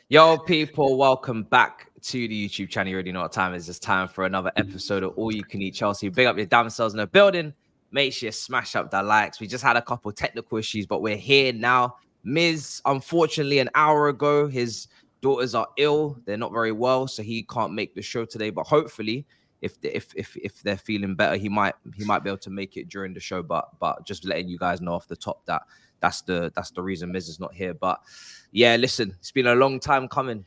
Yo, people, welcome back to the YouTube channel. You already know what time it is. It's time for another episode of All You Can Eat Chelsea. Big up your damn selves in the building. Make sure you smash up the likes. We just had a couple technical issues, but we're here now. Miz, unfortunately, an hour ago, his daughters are ill. They're not very well, so he can't make the show today. But hopefully, if they're feeling better, he might be able to make it during the show. But just letting you guys know off the top that that's the reason Miz is not here. But yeah, listen, it's been a long time coming.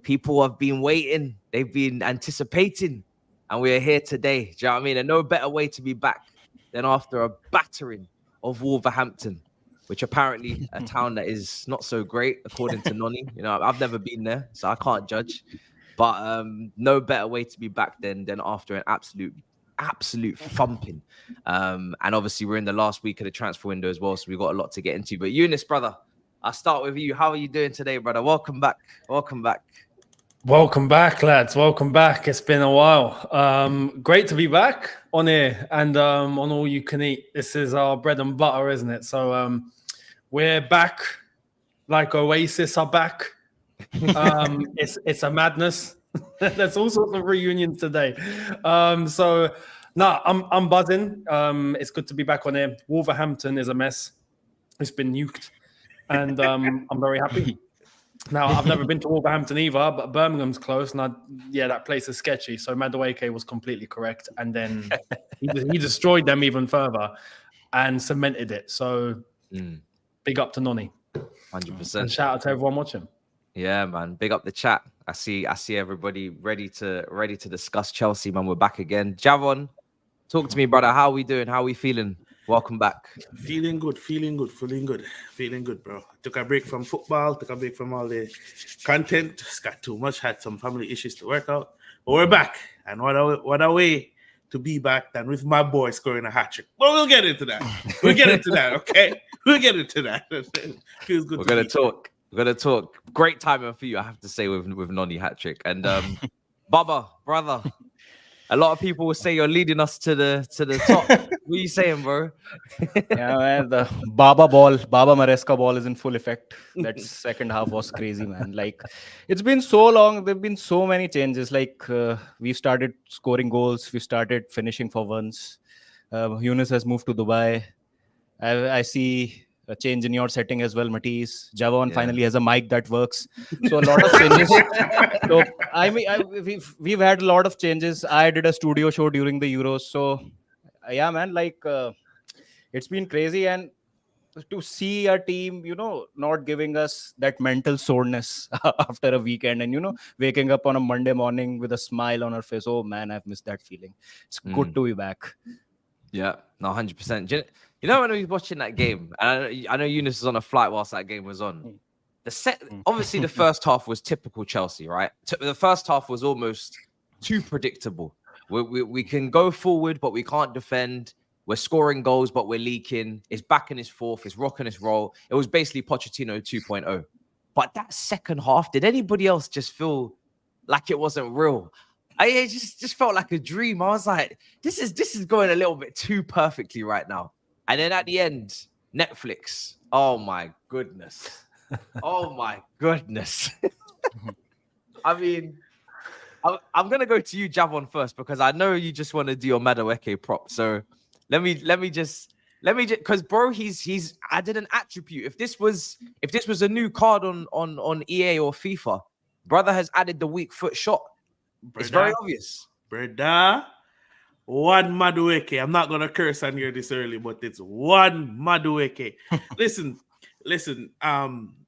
People have been waiting. They've been anticipating. And we're here today. Do you know what I mean? And no better way to be back than after a battering of Wolverhampton, which apparently a town that is not so great, according to Nonny. You know, I've never been there, so I can't judge. But no better way to be back than after an absolute thumping. And obviously we're in the last week of the transfer window as well, so we've got a lot to get into. But Younes, brother, I'll start with you. How are you doing today, brother? Welcome back. Welcome back, lads. Welcome back. It's been a while. Great to be back on here and on All You Can Eat. This is our bread and butter, isn't it? So we're back, like Oasis are back. It's a madness. There's all sorts of reunions today. I'm buzzing. It's good to be back on here. Wolverhampton is a mess. It's been nuked, and I'm very happy. Now, I've never been to Wolverhampton either, but Birmingham's close, and that place is sketchy. So Madueke was completely correct, and then he destroyed them even further and cemented it. So big up to Nonny. 100%. And shout out to everyone watching. Yeah, man. Big up the chat. I see everybody ready to discuss Chelsea, man. We're back again. Javon, talk to me, brother. How are we doing? How are we feeling? Welcome back. Feeling good, bro. Took a break from football, took a break from all the content. Just got too much, had some family issues to work out. But we're back. And what a way to be back than with my boy scoring a hat trick. Well, we'll get into that. Okay? We'll get into that. Feels good. We're gonna talk. Great timing for you, I have to say, with Nonny hat trick. And Baba, brother. A lot of people will say you're leading us to the top. What are you saying, bro? Yeah, man, the Baba Maresca ball is in full effect. That second half was crazy, man. Like, it's been so long. There've been so many changes. Like, we started scoring goals. We started finishing for ones. Younes has moved to Dubai. I see a change in your setting as well, Matisse. Javon finally has a mic that works. So a lot of changes. So we've had a lot of changes. I did a studio show during the Euros. So yeah, man, like it's been crazy. And to see a team, not giving us that mental soreness after a weekend and, waking up on a Monday morning with a smile on our face. Oh man, I've missed that feeling. It's good to be back. Yeah, no, 100%. You know, when I was watching that game, and I know Younes was on a flight whilst that game was on. Obviously, the first half was typical Chelsea, right? The first half was almost too predictable. We can go forward, but we can't defend. We're scoring goals, but we're leaking. It's back in his fourth. It's rocking his roll. It was basically Pochettino 2.0. But that second half, did anybody else just feel like it wasn't real? It just felt like a dream. I was like, this is going a little bit too perfectly right now. And then at the end, Netflix. Oh my goodness. I mean, I'm gonna go to you, Javon, first, because I know you just want to do your Madueke prop. So let me just because bro, he's added an attribute. If this was a new card on EA or FIFA, brother has added the weak foot shot. It's very obvious. Brother. One Madueke. I'm not gonna curse on here this early, but it's one Madueke. Listen.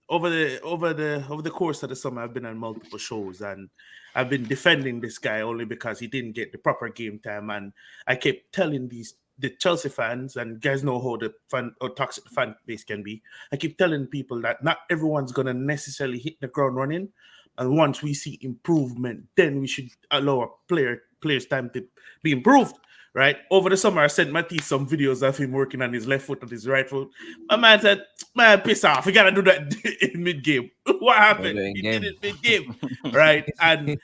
Over the course of the summer, I've been on multiple shows and I've been defending this guy only because he didn't get the proper game time. And I kept telling the Chelsea fans, and you guys know how toxic the fan base can be. I keep telling people that not everyone's gonna necessarily hit the ground running. And once we see improvement, then we should allow a players time to be improved, right? Over the summer, I sent Matisse some videos of him working on his left foot and his right foot. My man said, man, piss off. You got to do that in mid-game. What happened? He did it mid-game, right? And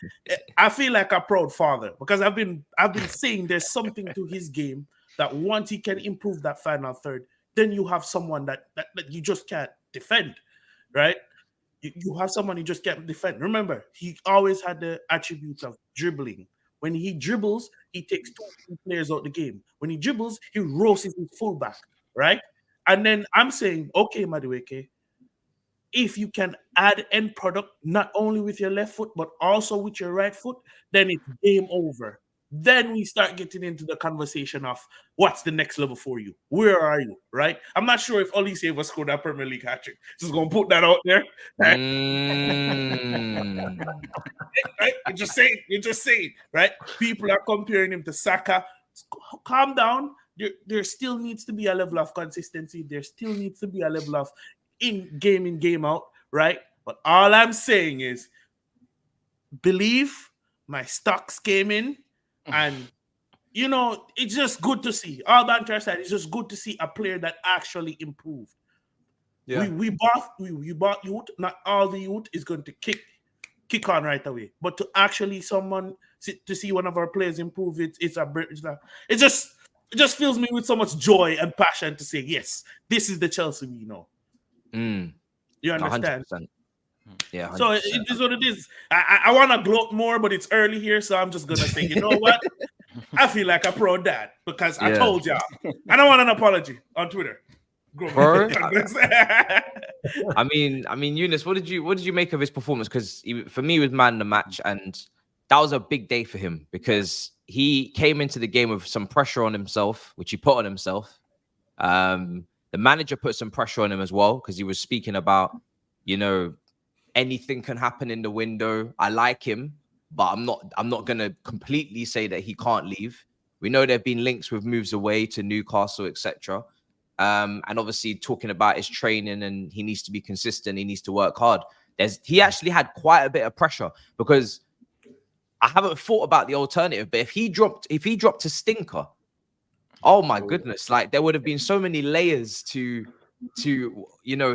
I feel like a proud father because I've been saying there's something to his game that once he can improve that final third, then you have someone that you just can't defend. right? You have someone who just can't defend. Remember, he always had the attributes of dribbling. When he dribbles, he takes 2 players out the game. When he dribbles, he roasts his fullback, right? And then I'm saying, okay, Madueke, if you can add end product not only with your left foot but also with your right foot, then it's game over. Then we start getting into the conversation of what's the next level for you? Where are you? Right? I'm not sure if Olise ever scored that Premier League hat-trick. Just gonna put that out there. Right? Right? You're just saying, right? People are comparing him to Saka. Calm down. There still needs to be a level of consistency. There still needs to be a level of in, game out, right? But all I'm saying is, believe my stocks came in, and it's just good to see. All banter aside, it's just good to see a player that actually improved. Yeah. We bought youth. Not all the youth is going to kick on right away, but to actually to see one of our players improve, it just fills me with so much joy and passion to say, yes, this is the Chelsea we know. You understand? 100%. Yeah. 100%. So it is what it is. I want to gloat more, but it's early here, so I'm just gonna say, you know what? I feel like a pro dad because I told y'all. I don't want an apology on Twitter. Bro, I mean, Younes, what did you make of his performance? Because for me, he was man of the match, and that was a big day for him because he came into the game with some pressure on himself, which he put on himself. The manager put some pressure on him as well because he was speaking about, anything can happen in the window. I like him, but I'm not gonna completely say that he can't leave. We know there've been links with moves away to Newcastle, etc. And obviously talking about his training and he needs to be consistent. He needs to work hard. He actually had quite a bit of pressure because I haven't thought about the alternative. But if he dropped to stinker, oh my goodness, like there would have been so many layers to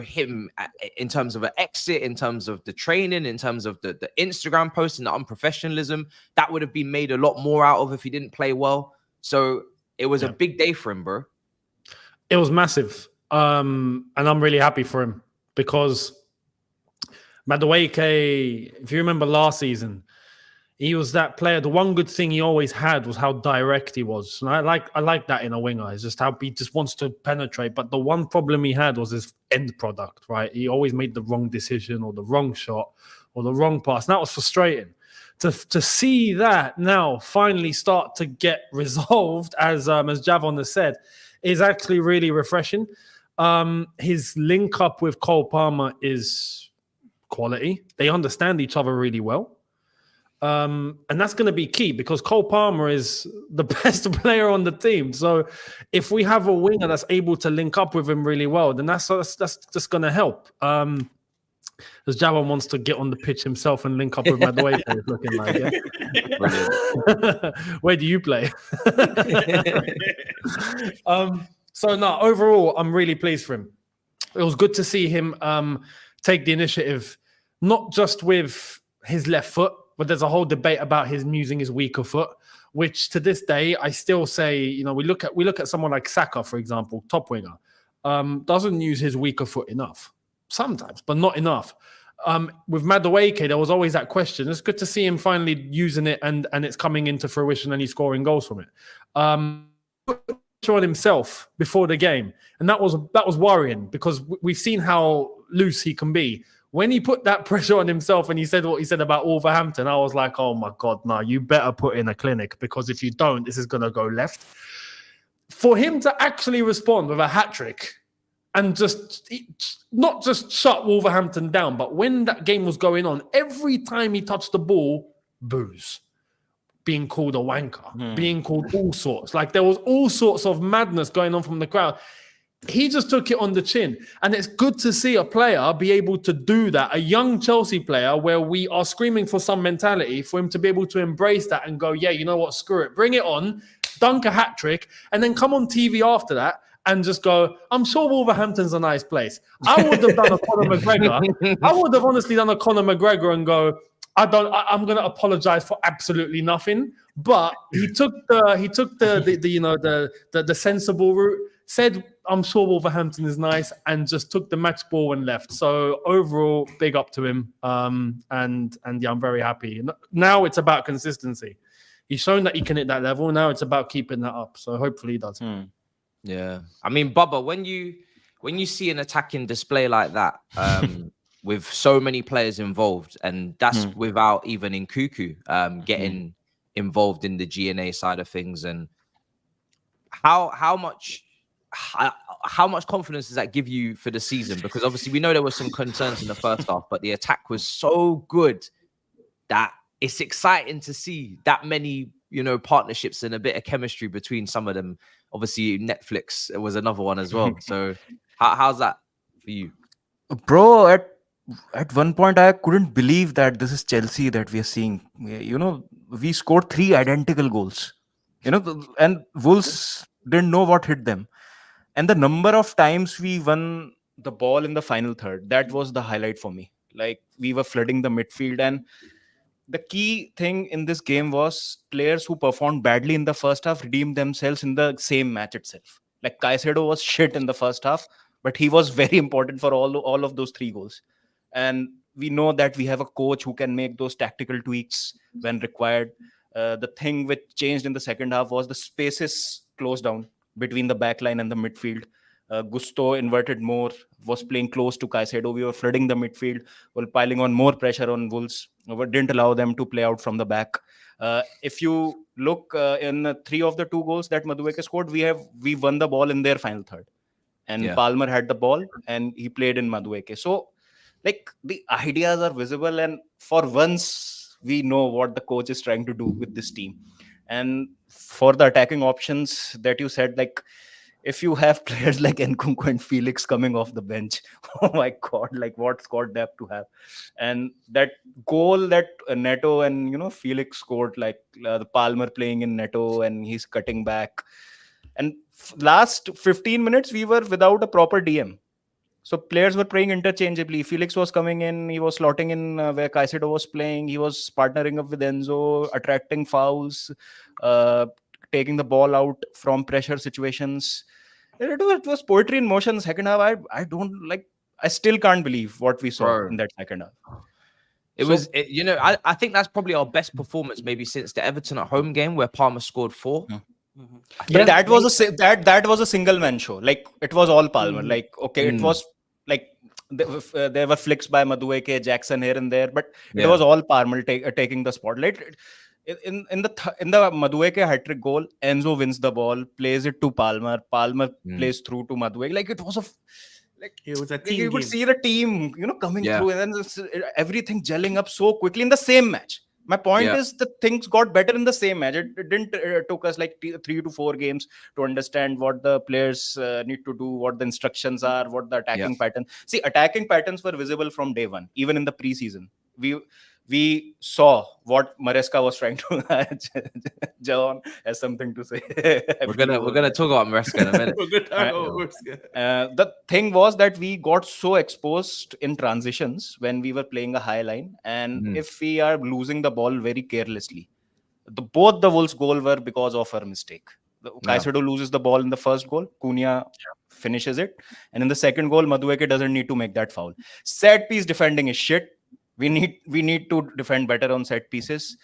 him in terms of an exit, in terms of the training, in terms of the Instagram post and the unprofessionalism that would have been made a lot more out of if he didn't play well. So it was a big day for him, bro. It was massive. And I'm really happy for him because Madueke, if you remember last season, he was that player. The one good thing he always had was how direct he was. And I like that in a winger. It's just how he just wants to penetrate. But the one problem he had was his end product, right? He always made the wrong decision or the wrong shot or the wrong pass. And that was frustrating. To see that now finally start to get resolved, as Javon has said, is actually really refreshing. His link up with Cole Palmer is quality. They understand each other really well. And that's going to be key because Cole Palmer is the best player on the team. So if we have a winger that's able to link up with him really well, then that's just going to help. As Javon wants to get on the pitch himself and link up with Madueke, it's looking like, yeah. Where do you play? So no, overall, I'm really pleased for him. It was good to see him take the initiative, not just with his left foot, but there's a whole debate about him using his weaker foot, which to this day, I still say, we look at someone like Saka, for example, top winger, doesn't use his weaker foot enough. Sometimes, but not enough. With Madueke, there was always that question. It's good to see him finally using it and it's coming into fruition and he's scoring goals from it. On himself before the game, and that was worrying because we've seen how loose he can be. When he put that pressure on himself and he said what he said about Wolverhampton, I was like, oh my God, no, you better put in a clinic because if you don't, this is going to go left. For him to actually respond with a hat-trick and not just shut Wolverhampton down, but when that game was going on, every time he touched the ball, boos. Being called a wanker, being called all sorts. Like there was all sorts of madness going on from the crowd. He just took it on the chin. And it's good to see a player be able to do that, a young Chelsea player where we are screaming for some mentality, for him to be able to embrace that and go, yeah, you know what, screw it, bring it on, dunk a hat-trick, and then come on TV after that and just go, I'm sure Wolverhampton's a nice place. I would have done a Conor McGregor. I would have honestly done a Conor McGregor and go, I'm going to apologize for absolutely nothing. But he took the sensible route, said I'm sure Wolverhampton is nice, and just took the match ball and left. So overall, big up to him. And yeah, I'm very happy. Now it's about consistency. He's shown that he can hit that level. Now it's about keeping that up. So hopefully he does. Yeah, I mean, Bubba, when you see an attacking display like that, with so many players involved, and that's without even Nkuku getting involved in the GNA side of things, and how much confidence does that give you for the season? Because obviously we know there were some concerns in the first half, but the attack was so good that it's exciting to see that many, partnerships and a bit of chemistry between some of them. Obviously, Netflix was another one as well. So how's that for you? Bro, at one point I couldn't believe that this is Chelsea that we are seeing. We scored 3 identical goals. And Wolves didn't know what hit them. And the number of times we won the ball in the final third, that was the highlight for me. Like, we were flooding the midfield, and the key thing in this game was players who performed badly in the first half redeemed themselves in the same match itself. Like, Caicedo was shit in the first half, but he was very important for all of those 3 goals. And we know that we have a coach who can make those tactical tweaks when required. The thing which changed in the second half was the spaces closed down between the back line and the midfield. Gusto inverted more, was playing close to Caicedo. We were flooding the midfield, while piling on more pressure on Wolves. We didn't allow them to play out from the back. If you look in 3 of the 2 goals that Madueke scored, we won the ball in their final third. And Palmer had the ball and he played in Madueke. So, like, the ideas are visible, and for once we know what the coach is trying to do with this team. And for the attacking options that you said, like, if you have players like Nkunku and Felix coming off the bench, oh my God, like, what squad depth to have. And that goal that Neto and Felix scored, like, the Palmer playing in Neto and he's cutting back. And last 15 minutes we were without a proper DM. So players were playing interchangeably. Felix was coming in, he was slotting in where Caicedo was playing. He was partnering up with Enzo, attracting fouls, taking the ball out from pressure situations. It was poetry in motion. Second half, I still can't believe what we saw in that second half. I think that's probably our best performance maybe since the Everton at home game where Palmer scored 4. But that was a single man show. Like, it was all Palmer. Like, okay, it was like there were flicks by Madueke, Jackson here and there, but it was all Palmer taking the spotlight. In the Madueke hat-trick goal, Enzo wins the ball, plays it to Palmer. Palmer plays through to Madueke. Like, it was a team. You could see the team, coming through, and then everything gelling up so quickly in the same match. My point is the things got better in the same match. It didn't took us like 3 to 4 games to understand what the players need to do, what the instructions are, what the attacking pattern. See, attacking patterns were visible from day one, even in the preseason. We saw what Maresca was trying to. Javon has something to say. We're gonna talk about Maresca in a minute. The thing was that we got so exposed in transitions when we were playing a high line, and if we are losing the ball very carelessly, both the Wolves' goal were because of our mistake. Caicedo loses the ball in the first goal. Cunha finishes it, and in the second goal, Madueke doesn't need to make that foul. Set piece defending is shit. We need to defend better on set pieces.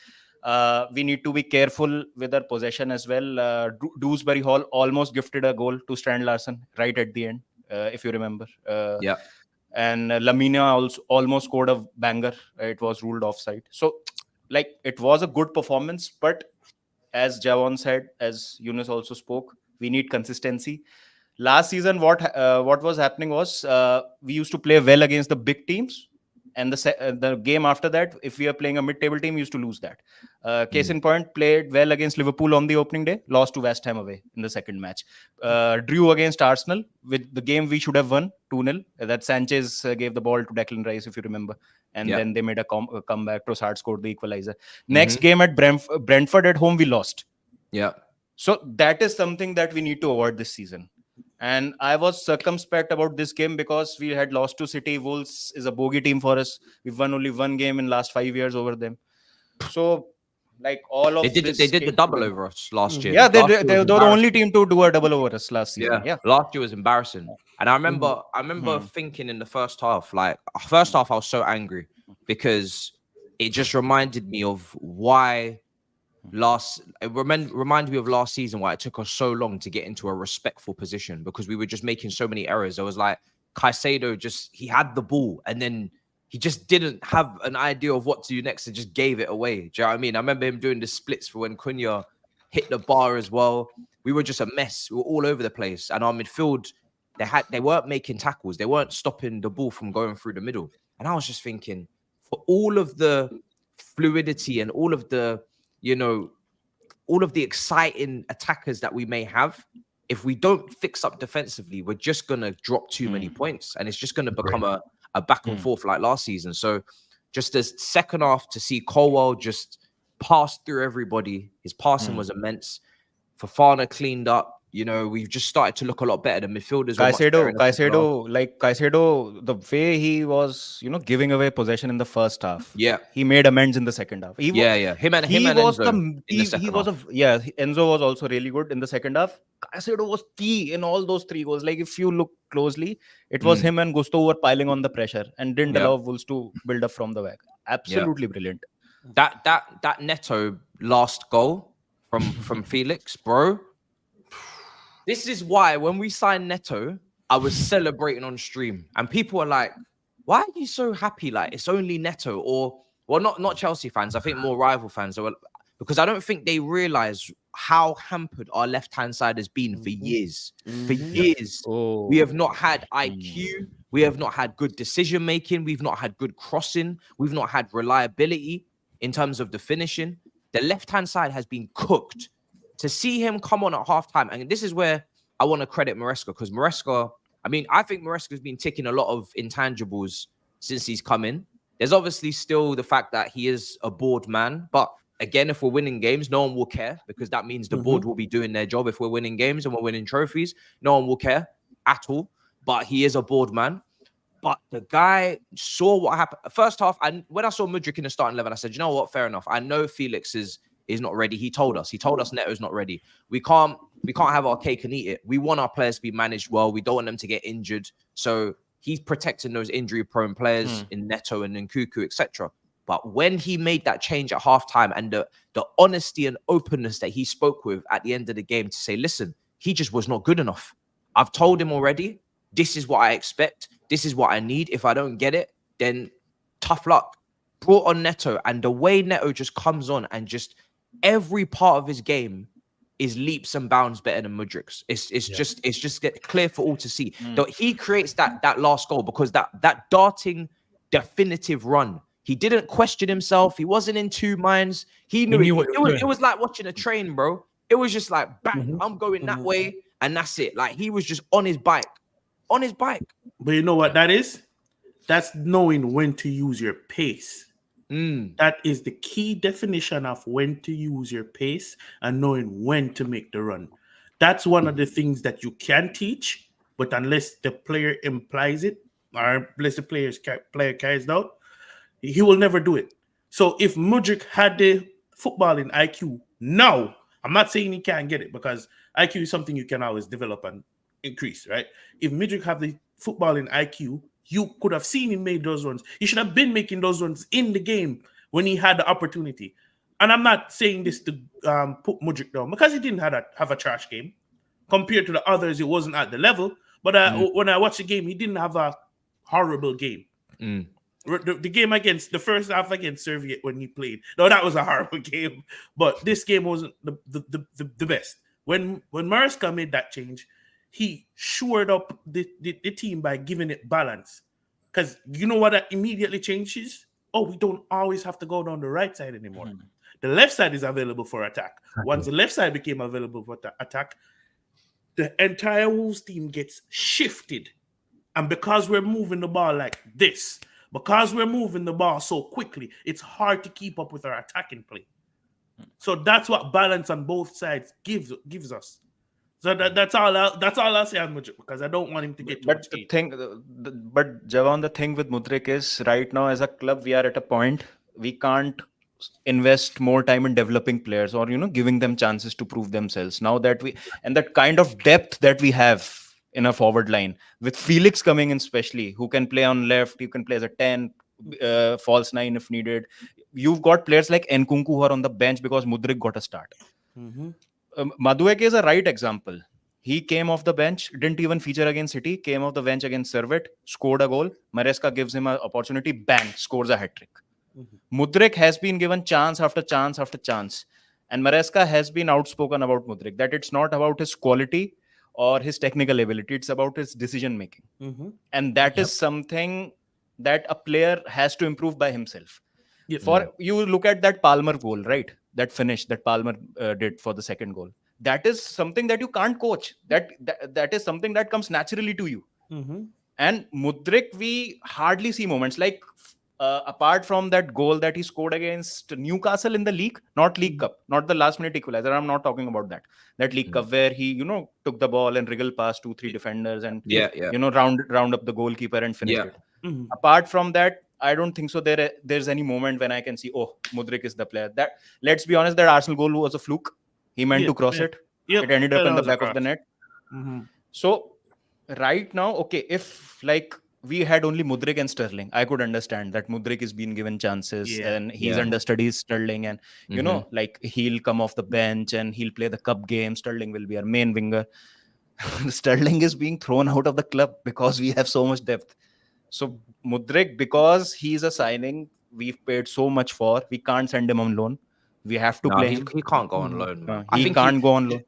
We need to be careful with our possession as well. Dewsbury Hall almost gifted a goal to Strand Larsen right at the end, if you remember. And Lamina also almost scored a banger. It was ruled offside. So, like, it was a good performance, but as Javon said, as Younes also spoke, we need consistency. Last season, what was happening was we used to play well against the big teams. And the game after that, if we are playing a mid-table team, we used to lose that. Case in point, played well against Liverpool on the opening day, lost to West Ham away in the second match. Drew against Arsenal, with the game we should have won 2-0. That Sanchez gave the ball to Declan Rice, if you remember. And then they made a comeback. Trossard scored the equalizer. Next game at Brentford at home, we lost. So that is something that we need to avoid this season. And I was circumspect about this game because we had lost to City. Wolves is a bogey team for us. We've won only 1 game in last 5 years over them. So Like all of They did the double over us last year. Yeah, they Last year were was the only team to do a double over us last season. Yeah. last year was embarrassing. And I remember thinking in the first half, like first half, I was so angry because it just reminded me of why reminded me of last season, why it took us so long to get into a respectful position because we were just making so many errors. There was like Caicedo he had the ball and then he just didn't have an idea of what to do next and just gave it away. Do you know what I mean? I remember him doing the splits for when Cunha hit the bar as well. We were just a mess. We were all over the place. And our midfield, they weren't making tackles. They weren't stopping the ball from going through the middle. And I was just thinking, for all of the fluidity and all of the, all of the exciting attackers that we may have, if we don't fix up defensively, we're just going to drop too many points. And it's just going to become a back and forth like last season. So just the second half to see Colwell just pass through everybody, his passing was immense. Fofana cleaned up. We've just started to look a lot better. The midfielders Caicedo, the way he was, giving away possession in the first half. Yeah. He made amends in the second half. Him and Enzo Enzo was also really good in the second half. Caicedo was key in all those 3 goals. Like if you look closely, it was him and Gusto who were piling on the pressure and didn't allow Wolves to build up from the back. Absolutely brilliant. That Neto last goal from Felix, bro. This is why when we signed Neto, I was celebrating on stream, and people were like, "Why are you so happy? Like it's only Neto." Or, well, not Chelsea fans. I think more rival fans. Because I don't think they realize how hampered our left-hand side has been for years. For years, we have not had IQ. We have not had good decision making. We've not had good crossing. We've not had reliability in terms of the finishing. The left-hand side has been cooked. To see him come on at halftime, and this is where I want to credit Maresca, because Maresca, I think Maresca's been ticking a lot of intangibles since he's come in. There's obviously still the fact that he is a board man, but again, if we're winning games, no one will care because that means the board will be doing their job. If we're winning games and we're winning trophies, no one will care at all. But he is a board man. But the guy saw what happened. First half, and when I saw Mudryk in the starting 11, I said, you know what? Fair enough. I know Felix is not ready. He told us Neto's not ready. We can't have our cake and eat it. We want our players to be managed well. We don't want them to get injured. So he's protecting those injury-prone players in Neto and Nkuku, etc. But when he made that change at halftime and the honesty and openness that he spoke with at the end of the game to say, listen, he just was not good enough. I've told him already, this is what I expect. This is what I need. If I don't get it, then tough luck. Brought on Neto, and the way Neto just comes on and just every part of his game is leaps and bounds better than Mudryk's. It's just get clear for all to see. That he creates that last goal because that darting definitive run. He didn't question himself. He wasn't in two minds. He knew it was like watching a train, bro. It was just like, bang, I'm going that way, and that's it. Like he was just on his bike. But you know what that is? That's knowing when to use your pace. That is the key definition of when to use your pace and knowing when to make the run. That's one of the things that you can teach, but unless the player implies it or unless the player carries it out, he will never do it. So if Mudryk had the footballing IQ now, I'm not saying he can't get it because IQ is something you can always develop and increase, right? If Mudryk have the footballing IQ, you could have seen him make those runs. He should have been making those runs in the game when he had the opportunity. And I'm not saying this to put Mudryk down because he didn't have a trash game. Compared to the others, it wasn't at the level. But when I watched the game, he didn't have a horrible game. The game against the first half against Soviet when he played, no, that was a horrible game. But this game wasn't the best. When Maresca made that change, he shored up the team by giving it balance. Because you know what that immediately changes? Oh, we don't always have to go down the right side anymore. The left side is available for attack. Once the left side became available for attack, the entire Wolves team gets shifted. And because we're moving the ball like this, because we're moving the ball so quickly, it's hard to keep up with our attacking play. So that's what balance on both sides gives us. So that's all I'll say on Mudryk because I don't want him to get too much. But Javon, the thing with Mudryk is right now as a club we are at a point we can't invest more time in developing players, or giving them chances to prove themselves. Now that that kind of depth that we have in a forward line, with Felix coming in especially, who can play on left, you can play as a 10, false 9 if needed. You've got players like Nkunku who are on the bench because Mudryk got a start. Madueke is a right example. He came off the bench, didn't even feature against City, came off the bench against Servette, scored a goal. Maresca gives him an opportunity, bang, scores a hat-trick. Mudryk has been given chance after chance after chance. And Maresca has been outspoken about Mudryk, that it's not about his quality or his technical ability, it's about his decision-making. And that is something that a player has to improve by himself. For you look at that Palmer goal, right? That finish that Palmer did for the second goal. That is something that you can't coach. That is something that comes naturally to you. And Mudryk, we hardly see moments like apart from that goal that he scored against Newcastle in the league, not League Cup, not the last minute equalizer. I'm not talking about that League Cup where he took the ball and wriggled past 2-3 defenders and round up the goalkeeper and finished it. Apart from that, I don't think so. There's any moment when I can see, oh, Mudryk is the player. That, let's be honest, that Arsenal goal was a fluke. He meant to cross it. It ended up in the back of the net. So right now, okay, if like we had only Mudryk and Sterling, I could understand that Mudryk is being given chances and he's understudies Sterling, and like he'll come off the bench and he'll play the cup game. Sterling will be our main winger. Sterling is being thrown out of the club because we have so much depth. So Mudryk, because he's a signing we've paid so much for, we can't send him on loan. We have to play him. He can't go on loan. He can't go on loan.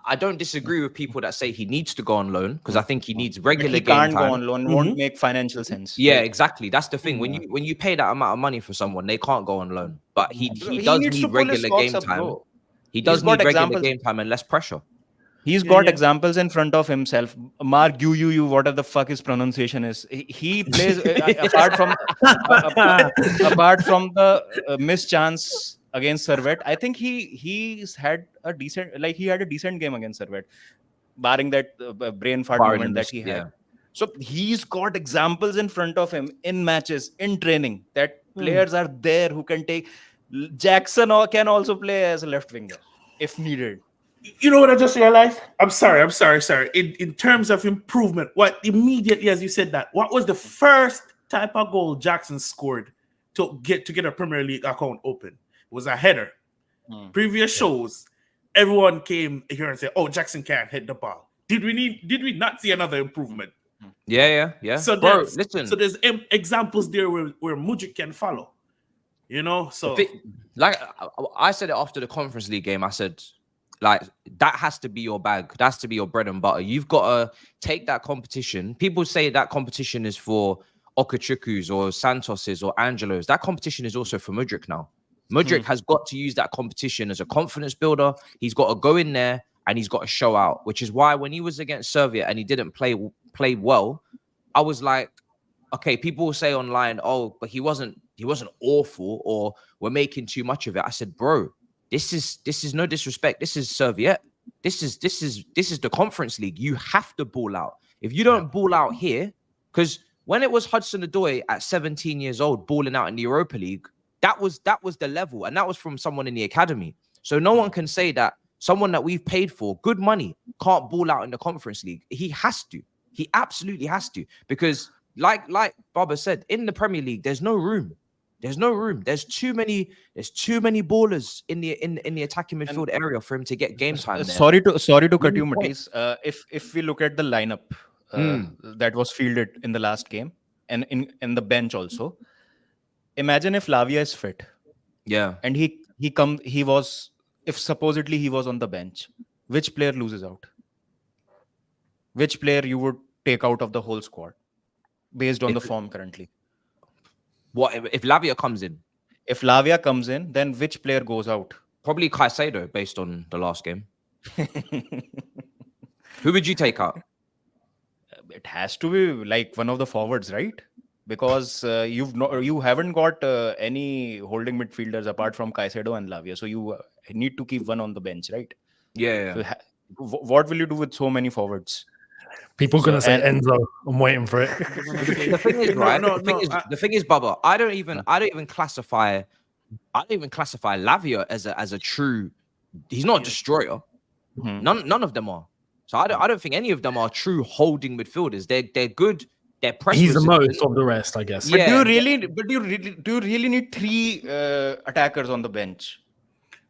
I don't disagree with people that say he needs to go on loan, because I think he needs regular game time. He can't go on loan. Won't make financial sense. Yeah, exactly. That's the thing. When you pay that amount of money for someone, they can't go on loan. But he does need regular game time. He does need regular game time and less pressure. He's got examples in front of himself. Mark you, whatever the fuck his pronunciation is. He plays apart from the missed chance against Servette. I think he's had a decent game against Servette, barring that brain fart moment that he had. Yeah. So he's got examples in front of him in matches, in training, that players are there who can take. Jackson can also play as a left winger if needed. You know what I just realized? I'm sorry. In terms of improvement, what immediately as you said that, what was the first type of goal Jackson scored to get a Premier League account open? It was a header. Previous shows, everyone came here and said, "Oh, Jackson can't hit the ball." Did we not see another improvement? Yeah. So bro, listen. So there's examples there where Mudryk can follow. So like I said it after the Conference League game, I said, like, that has to be your bag. That has to be your bread and butter. You've got to take that competition. People say that competition is for Okachukwu's or Santos's or Angelo's. That competition is also for Mudryk now. Mudryk has got to use that competition as a confidence builder. He's got to go in there and he's got to show out, which is why when he was against Serbia and he didn't play well, I was like, okay, people will say online, oh, but he wasn't awful or we're making too much of it. I said, bro, this is no disrespect. This is Serviette. This is the Conference League. You have to ball out. If you don't ball out here, because when it was Hudson-Odoi at 17 years old balling out in the Europa League, that was the level, and that was from someone in the academy. So no one can say that someone that we've paid for good money can't ball out in the Conference League. He has to. He absolutely has to, because like Baba said, in the Premier League, there's no room. There's no room. There's too many ballers in the attacking midfield area for him to get game time there. Sorry to cut you, Matisse. If we look at the lineup that was fielded in the last game and in the bench also, imagine if Lavia is fit. Yeah. And if supposedly he was on the bench, which player loses out? Which player you would take out of the whole squad based on the form currently? What if Lavia comes in? If Lavia comes in, then which player goes out? Probably Caicedo, based on the last game. Who would you take out? It has to be like one of the forwards, right? Because you haven't got any holding midfielders apart from Caicedo and Lavia, so you need to keep one on the bench, right? Yeah. So what will you do with so many forwards? People are going to say Enzo. I'm waiting for it. The thing is, right? The thing is, Bubba, I don't even classify I don't even classify Lavia as a true. He's not a destroyer. None of them are. So I don't think any of them are true holding midfielders. They're good. They're press He's the resistant. most of the rest, I guess. But Yeah. do you really need 3 attackers on the bench?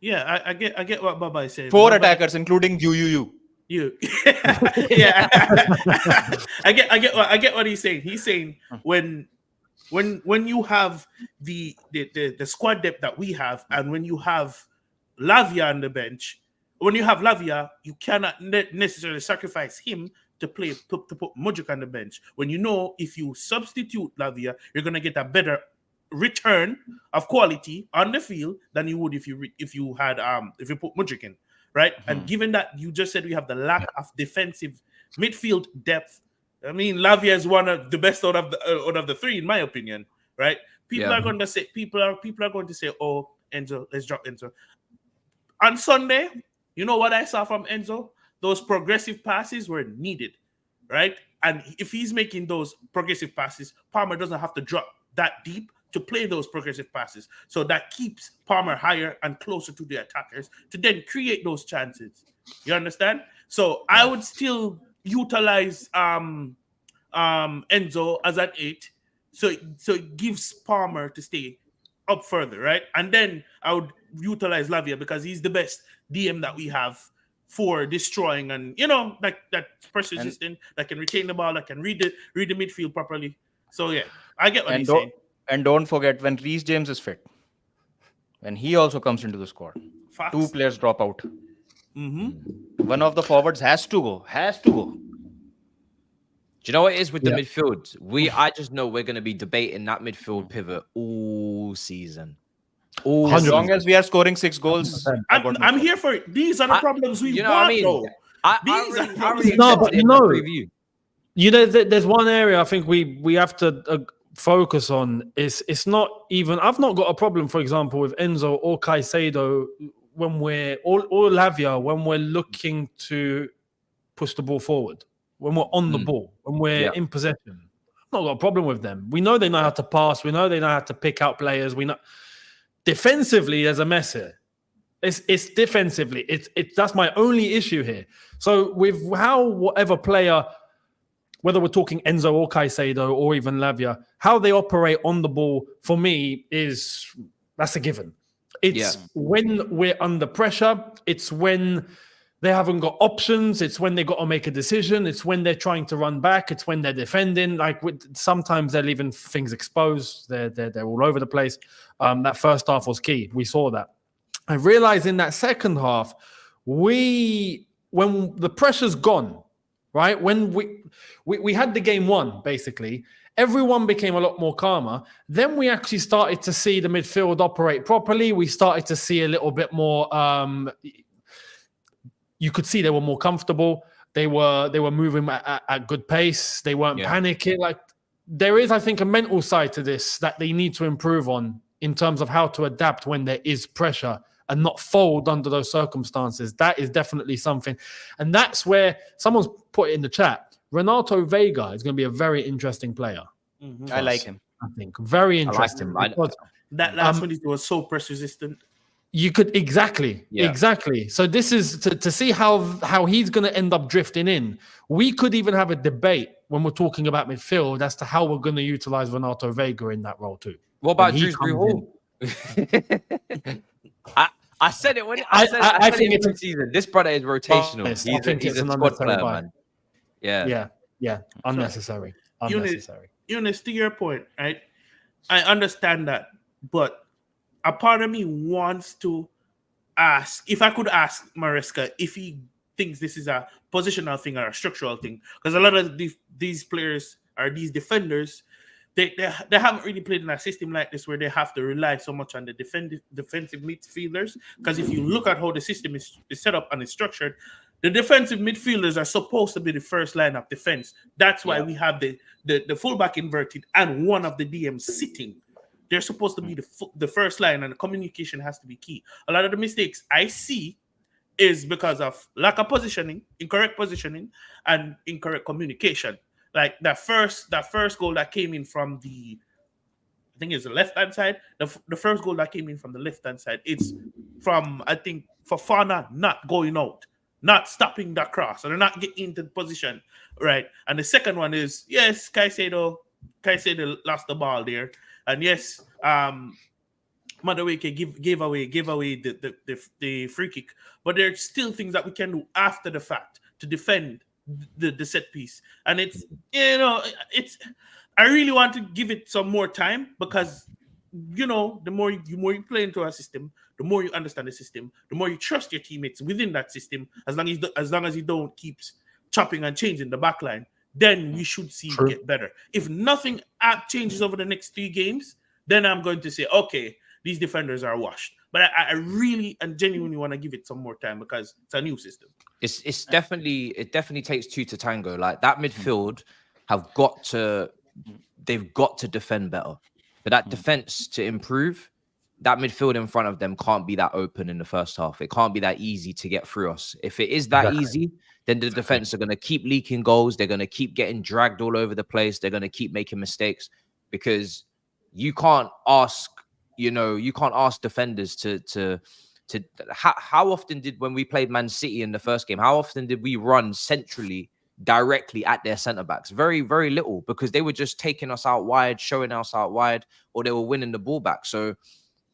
Yeah, I get what Baba is saying. 4 Baba, attackers, including you. Yeah. I get what he's saying. He's saying when you have the squad depth that we have, and when you have Lavia on the bench, when you have Lavia, you cannot necessarily sacrifice him to put Mudryk on the bench. When you know if you substitute Lavia, you're gonna get a better return of quality on the field than you would if you put Mudryk in, right? And given that you just said we have the lack of defensive midfield depth, I mean Lavia is one of the best out of the 3 in my opinion, right? People are going to say, oh, Enzo, let's drop Enzo. On Sunday, you know what I saw from Enzo? Those progressive passes were needed, right? And if he's making those progressive passes, Palmer doesn't have to drop that deep to play those progressive passes. So that keeps Palmer higher and closer to the attackers to then create those chances. You understand? So I would still utilize Enzo as an 8. So it gives Palmer to stay up further, right? And then I would utilize Lavia because he's the best DM that we have for destroying and like that press resistant, that can retain the ball, that can read the midfield properly. So yeah, I get what he's saying. And don't forget when Reece James is fit, when he also comes into the squad, Facts. 2 players drop out. One of the forwards has to go. Do you know what it is with the midfield? I just know we're going to be debating that midfield pivot all season. As long as we are scoring 6 goals, I'm here for it. These are the problems we want, I mean? though. There's one area I think we have to focus on. It's not even. I've not got a problem, for example, with Enzo or Caicedo when we're or Lavia when we're looking to push the ball forward, when we're on the ball, when we're in possession. I've not got a problem with them. We know they know how to pass. We know they know how to pick out players. We know defensively there's a mess here. It's defensively. That's my only issue here. So with how whatever player, whether we're talking Enzo or Caicedo or even Lavia, how they operate on the ball for me that's a given. It's when we're under pressure. It's when they haven't got options. It's when they got to make a decision. It's when they're trying to run back. It's when they're defending. Sometimes they're leaving things exposed. They're all over the place. That first half was key. We saw that. I realized in that second half, when the pressure's gone, right? When we had the game won, basically, everyone became a lot more calmer. Then we actually started to see the midfield operate properly. We started to see a little bit more. You could see they were more comfortable. They were moving at good pace. They weren't panicking. Like there is, I think, a mental side to this that they need to improve on in terms of how to adapt when there is pressure and not fold under those circumstances. That is definitely something. And that's where someone's put it in the chat. Renato Vega is going to be a very interesting player. I like him. I think very interesting. I like him. That last one was so press resistant. You could exactly. So this is to see how he's going to end up drifting in. We could even have a debate when we're talking about midfield as to how we're going to utilize Renato Vega in that role too. What about Dewsbury Hall? I said it when I think it's season. This brother is rotational. He's a squad player, man. Yeah. Unnecessary. Younes, to your point, right? I understand that, but a part of me wants to ask, if I could ask Maresca if he thinks this is a positional thing or a structural thing, because a lot of these players or these defenders, they haven't really played in a system like this where they have to rely so much on the defensive midfielders. Because if you look at how the system is set up and is structured, the defensive midfielders are supposed to be the first line of defense. That's why we have the fullback inverted and one of the DMs sitting. They're supposed to be the first line, and the communication has to be key. A lot of the mistakes I see is because of lack of positioning, incorrect positioning, and incorrect communication. Like that first goal that came in from the I think it's the left-hand side. The first goal that came in from the left-hand side, it's from, I think, Fofana not going out, not stopping that cross, and not getting into the position, right? And the second one is, yes, Caicedo lost the ball there. And yes, Madueke gave away the free kick. But there's still things that we can do after the fact to defend the set piece. And it's, I really want to give it some more time because, the more you play into a system, the more you understand the system, the more you trust your teammates within that system. As long as you don't keep chopping and changing the back line, then we should see it get better. If nothing changes over the next 3 games, then I'm going to say, okay, these defenders are washed. But I really and genuinely want to give it some more time because it's a new system. It definitely takes 2 to tango. Like that midfield they've got to defend better. For that defense to improve, that midfield in front of them can't be that open in the first half. It can't be that easy to get through us. If it is that easy, then the defense are going to keep leaking goals. They're going to keep getting dragged all over the place. They're going to keep making mistakes because you can't ask defenders to how often did, when we played Man City in the first game, how often did we run centrally directly at their centre backs? Very, very little, because they were just taking us out wide, showing us out wide, or they were winning the ball back. So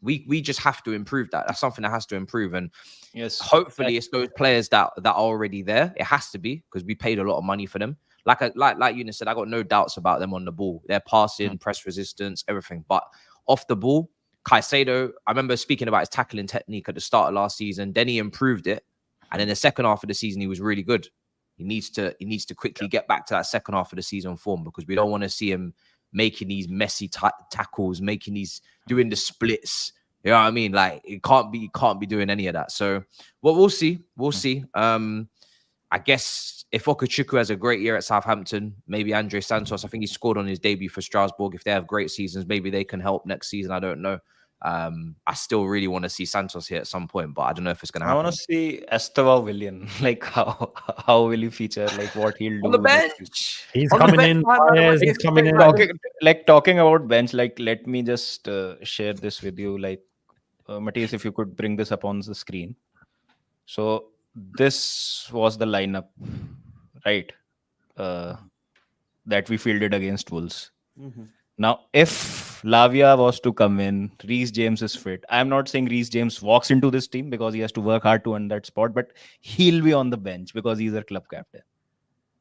we just have to improve that. That's something that has to improve. And yes, hopefully it's those players that are already there. It has to be, because we paid a lot of money for them. Like Younes said, I got no doubts about them on the ball. Their passing, press resistance, everything. But off the ball, Caicedo, I remember speaking about his tackling technique at the start of last season. Then he improved it. And in the second half of the season, he was really good. He needs to quickly get back to that second half of the season form, because we don't want to see him making these messy tackles, doing the splits. You know what I mean? Like, it can't be doing any of that. So, well, we'll see. We'll see. I guess if Okuchukwu has a great year at Southampton, maybe Andre Santos, I think he scored on his debut for Strasbourg. If they have great seasons, maybe they can help next season. I don't know. I still really want to see Santos here at some point, but I don't know if it's going to happen. I want to see Esteva Willian. Like, how will he feature? Like, what he'll do on the bench. He's coming in. He's coming in. Talking about bench, like, let me just share this with you. Like, Matthias, if you could bring this up on the screen. So this was the lineup, right? That we fielded against Wolves. Now, if Lavia was to come in, Reece James is fit. I'm not saying Reece James walks into this team because he has to work hard to earn that spot, but he'll be on the bench because he's a club captain.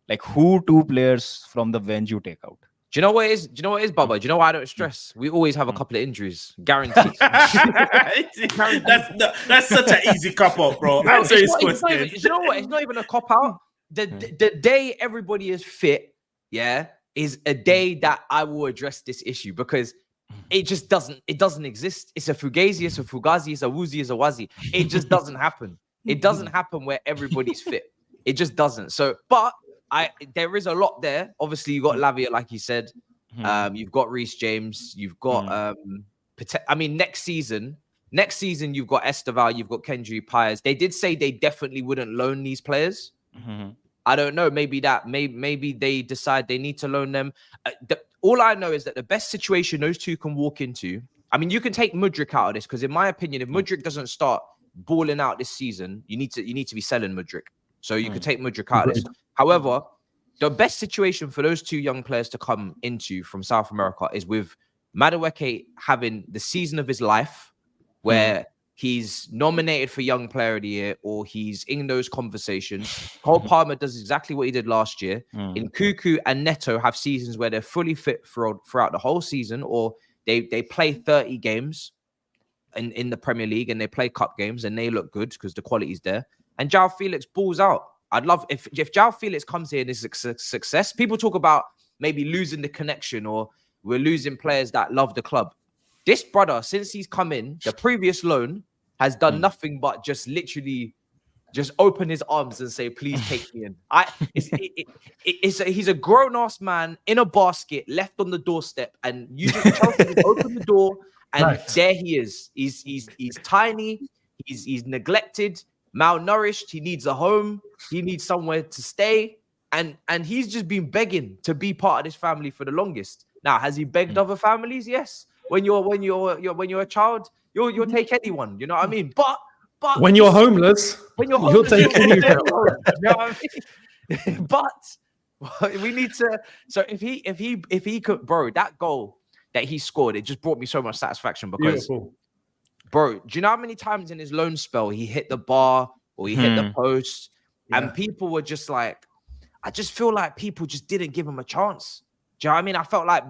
Like, who 2 players from the bench you take out? Do you know what it is, Bubba? Do you know why I don't stress? We always have a couple of injuries, guaranteed. That's such an easy cop out, bro. Answer his question. You know what? It's not even a cop out. The day everybody is fit, is a day that I will address this issue, because it just doesn't exist. It's a Fugazi, it's a Fugazi, it's a Woozy, it's a Wazi. It just doesn't happen. It doesn't happen where everybody's fit. It just doesn't. So, but there is a lot there. Obviously, you got Lavia, like you said. You've got Reece James. You've got next season you've got Esteval, you've got Kendry Pires. They did say they definitely wouldn't loan these players. I don't know. Maybe they decide they need to loan them. All I know is that the best situation those two can walk into. I mean, you can take Mudryk out of this, because in my opinion, if Mudryk doesn't start balling out this season, you need to be selling Mudryk. So you could take Mudryk out of this. However, the best situation for those 2 young players to come into from South America is with Madueke having the season of his life, where he's nominated for Young Player of the Year, or he's in those conversations. Cole Palmer does exactly what he did last year. Nkunku and Neto have seasons where they're fully fit throughout the whole season, or they play 30 games in the Premier League, and they play cup games, and they look good because the quality's there. And João Felix balls out. I'd love if João Felix comes here and is a success. People talk about maybe losing the connection, or we're losing players that love the club. This brother, since he's come in, the previous loan has done nothing but just literally just open his arms and say, please take me in. He's a grown-ass man in a basket left on the doorstep, and you just open the door, and there he is. He's tiny, he's neglected, malnourished, he needs a home, he needs somewhere to stay, and he's just been begging to be part of this family for the longest. Now, has he begged other families? Yes. when you're a child, you'll take anyone. You know what I mean? But when you're homeless, when you're you'll homeless, take anyone. you know what I mean? But we need to. So if he could, bro, that goal that he scored, it just brought me so much satisfaction because, Beautiful. bro, do you know how many times in his loan spell he hit the bar or he hit the post, and people were just like, I just feel like people just didn't give him a chance. Do you know what I mean? I felt like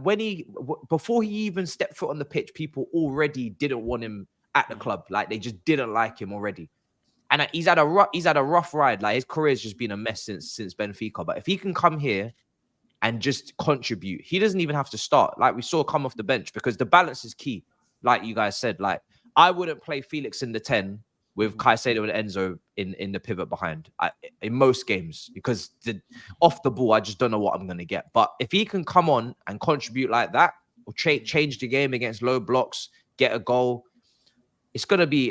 before he even stepped foot on the pitch, people already didn't want him at the club. Like they just didn't like him already. And he's had a rough ride. Like his career's just been a mess since Benfica. But if he can come here and just contribute, he doesn't even have to start. Like we saw come off the bench because the balance is key. Like you guys said, like I wouldn't play Felix in the 10 with Caicedo and Enzo in the pivot behind in most games because off the ball, I just don't know what I'm going to get. But if he can come on and contribute like that or change the game against low blocks, get a goal, it's gonna be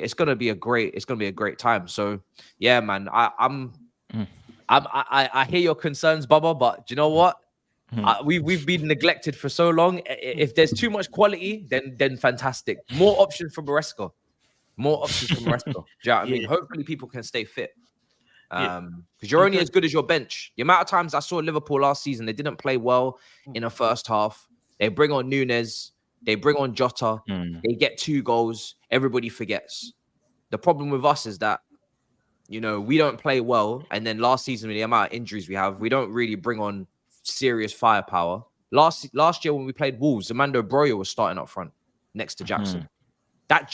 a great time. So yeah, man, I hear your concerns, Baba, but do you know what? We've been neglected for so long. If there's too much quality, then fantastic. More options for Maresca. More options for Maresca. Do you know what I mean? Hopefully people can stay fit. Because you're only as good as your bench. The amount of times I saw Liverpool last season, they didn't play well in the first half. They bring on Younes, they bring on Jota, they get 2 goals, everybody forgets. The problem with us is that, you know, we don't play well. And then last season, with the amount of injuries we have, we don't really bring on serious firepower. Last year when we played Wolves, Amando Broyo was starting up front next to Jackson. That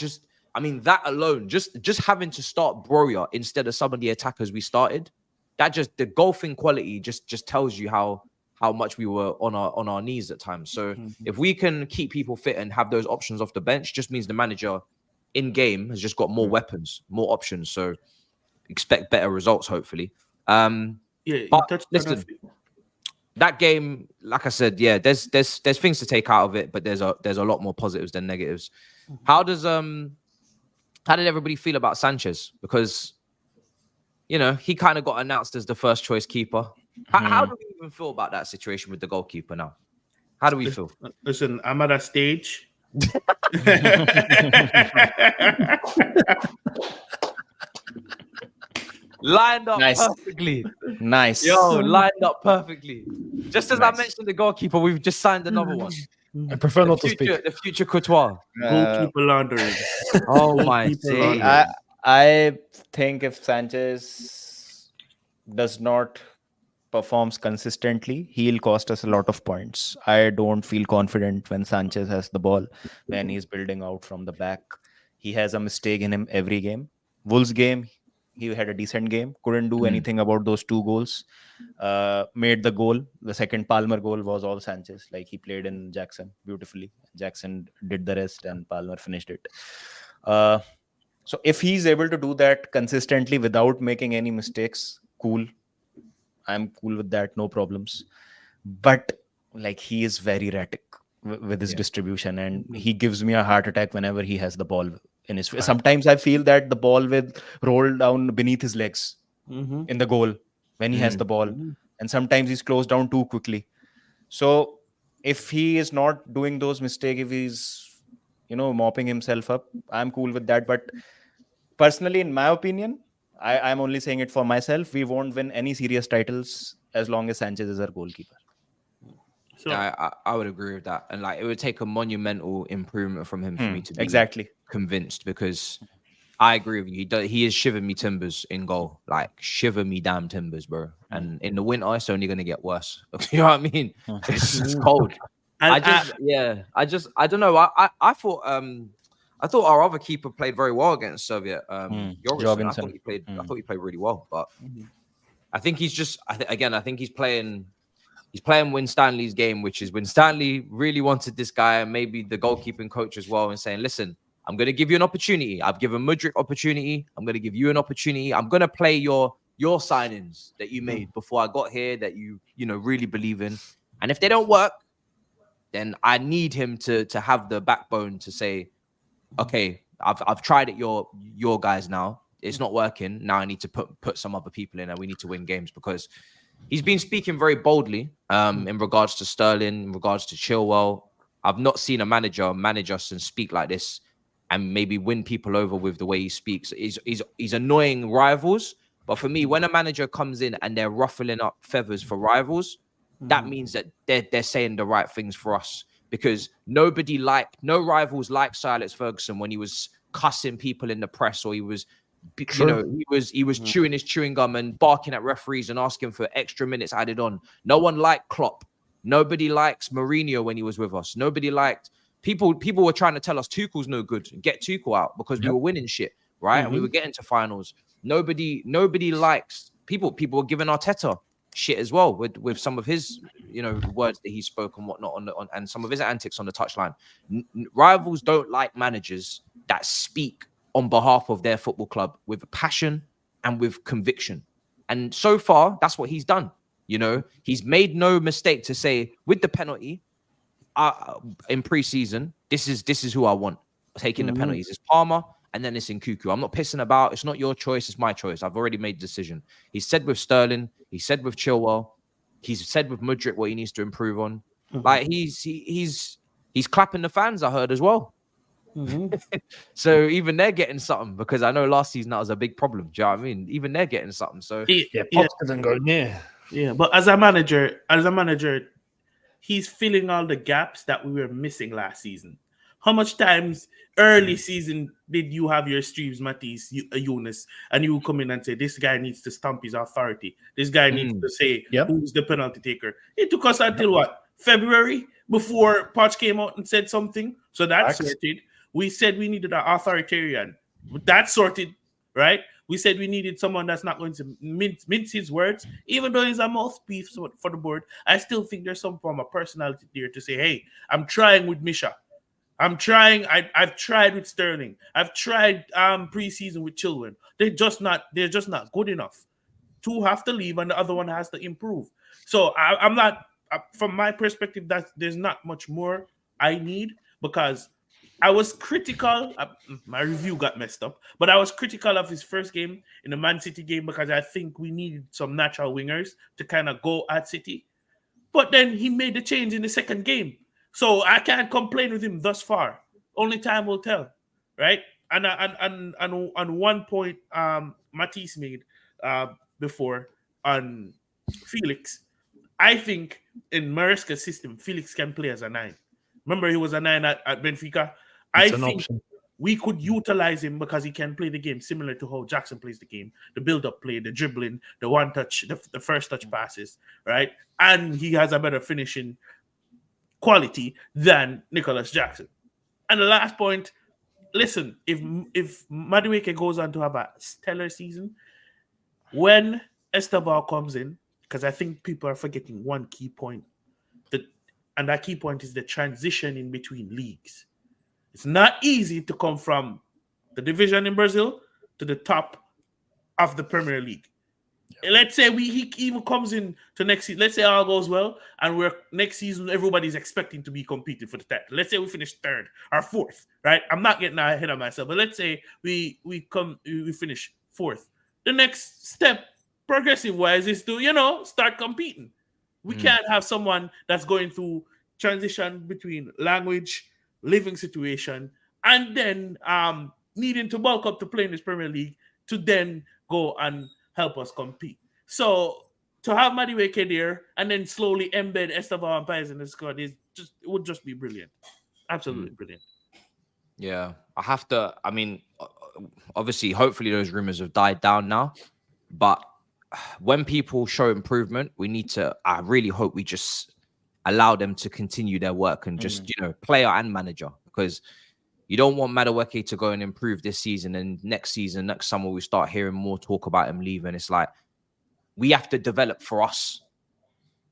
alone, just having to start Broya instead of some of the attackers we started, the golfing quality just tells you how much we were on our knees at times. So if we can keep people fit and have those options off the bench, just means the manager in game has just got more weapons, more options. So expect better results, hopefully. But listen, that game, like I said, yeah, there's things to take out of it, but there's a lot more positives than negatives. How did everybody feel about Sanchez? Because, you know, he kind of got announced as the first choice keeper. How do we even feel about that situation with the goalkeeper now? How do we feel? Listen, I'm at a stage. Lined up perfectly. Nice. Yo, lined up perfectly. Just as I mentioned the goalkeeper, we've just signed another one. I prefer not to speak. The future Courtois. Goalkeeper laundering. Oh my God. I think if Sanchez does not performs consistently, he'll cost us a lot of points. I don't feel confident when Sanchez has the ball, when he's building out from the back. He has a mistake in him every game. Wolves game, he had a decent game. Couldn't do anything about those 2 goals. Made the goal. The second Palmer goal was all Sanchez. Like he played in Jackson beautifully. Jackson did the rest and Palmer finished it. So if he's able to do that consistently without making any mistakes, cool. I'm cool with that. No problems. But like he is very erratic with his distribution and he gives me a heart attack whenever he has the ball in his face. Sometimes I feel that the ball will roll down beneath his legs in the goal when he has the ball. And sometimes he's closed down too quickly. So if he is not doing those mistakes, if he's, you know, mopping himself up, I'm cool with that. But personally, in my opinion, I'm only saying it for myself, we won't win any serious titles as long as Sanchez is our goalkeeper. So, yeah, I would agree with that. And like it would take a monumental improvement from him for me to be convinced, because I agree with you. He is shiver me timbers in goal. Like shiver me damn timbers, bro. And in the winter, it's only gonna get worse. You know what I mean? It's cold. I don't know. I thought our other keeper played very well against Soviet. Jorgensen. I thought he played really well. But I think he's just. I think he's playing. He's playing Win Stanley's game, which is when Stanley really wanted this guy, and maybe the goalkeeping coach as well, and saying, "Listen, I'm going to give you an opportunity. I've given Mudryk opportunity. I'm going to give you an opportunity. I'm going to play your signings that you made before I got here that you really believe in. And if they don't work, then I need him to have the backbone to say, okay, I've tried it your guys now. It's not working. Now I need to put some other people in and we need to win games, because he's been speaking very boldly in regards to Sterling, in regards to Chilwell. I've not seen a manager manage us and speak like this and maybe win people over with the way he speaks. He's annoying rivals. But for me, when a manager comes in and they're ruffling up feathers for rivals, that means that they're saying the right things for us. Because no rivals like Sir Alex Ferguson when he was cussing people in the press, or he was, he was chewing his chewing gum and barking at referees and asking for extra minutes added on. No one liked Klopp. Nobody likes Mourinho when he was with us. Nobody liked people. People were trying to tell us Tuchel's no good. Get Tuchel out because we were winning shit, right? And we were getting to finals. Nobody likes people. People were giving Arteta shit as well with some of his words that he spoke and whatnot on and some of his antics on the touchline. Rivals don't like managers that speak on behalf of their football club with passion and with conviction. And so far, that's what he's done. He's made no mistake to say with the penalty in pre-season, this is who I want taking the penalties. It's Palmer and then it's in Cuckoo. I'm not pissing about. It's not your choice. It's my choice. I've already made the decision. He said with Sterling. He said with Chilwell. He's said with Mudryk what he needs to improve on. Like he's clapping the fans, I heard as well. So even they're getting something, because I know last season that was a big problem. Do you know what I mean? Even they're getting something. So Pops doesn't go near. Yeah, but as a manager, he's filling all the gaps that we were missing last season. How much times early season did you have your streams, Matisse, Younes, and you come in and say, this guy needs to stamp his authority. This guy needs to say who's the penalty taker. It took us until what? February before Poch came out and said something. So that's sorted. We said we needed an authoritarian. That's sorted, right? We said we needed someone that's not going to mince his words. Even though he's a mouthpiece for the board, I still think there's some form of personality there to say, hey, I'm trying with Misha. I'm trying. I've tried with Sterling. I've tried preseason with Chilwell. They're just not good enough. Two have to leave and the other one has to improve. So I'm not, from my perspective, that there's not much more I need, because I was critical. My review got messed up, but I was critical of his first game in the Man City game because I think we needed some natural wingers to kind of go at City. But then he made the change in the second game. So I can't complain with him thus far. Only time will tell, right? And one point Matisse made before on Felix, I think in Maresca's system, Felix can play as a 9. Remember, he was a 9 at Benfica. I think we could utilize him because he can play the game similar to how Jackson plays the game. The build-up play, the dribbling, the one touch, the first touch passes, right? And he has a better finishing quality than Nicholas Jackson. And the last point, listen, if Madueke goes on to have a stellar season, when Esteval comes in, because I think people are forgetting one key point, and that key point is the transition in between leagues. It's not easy to come from the division in Brazil to the top of the Premier League. Let's say he even comes in to next season. Let's say all goes well, and we're next season everybody's expecting to be competing for the title. Let's say we finish 3rd or 4th, right? I'm not getting ahead of myself, but let's say we finish 4th. The next step, progressive wise, is to start competing. We can't have someone that's going through transition between language, living situation, and then needing to bulk up to play in this Premier League to then go and help us compete. So to have Madueke there and then slowly embed Esteval and Paez in the squad it would just be brilliant. Absolutely brilliant. Yeah, obviously, hopefully those rumors have died down now. But when people show improvement, I really hope we just allow them to continue their work and just, player and manager, because you don't want Madueke to go and improve this season, and next summer, we start hearing more talk about him leaving. It's like, we have to develop for us.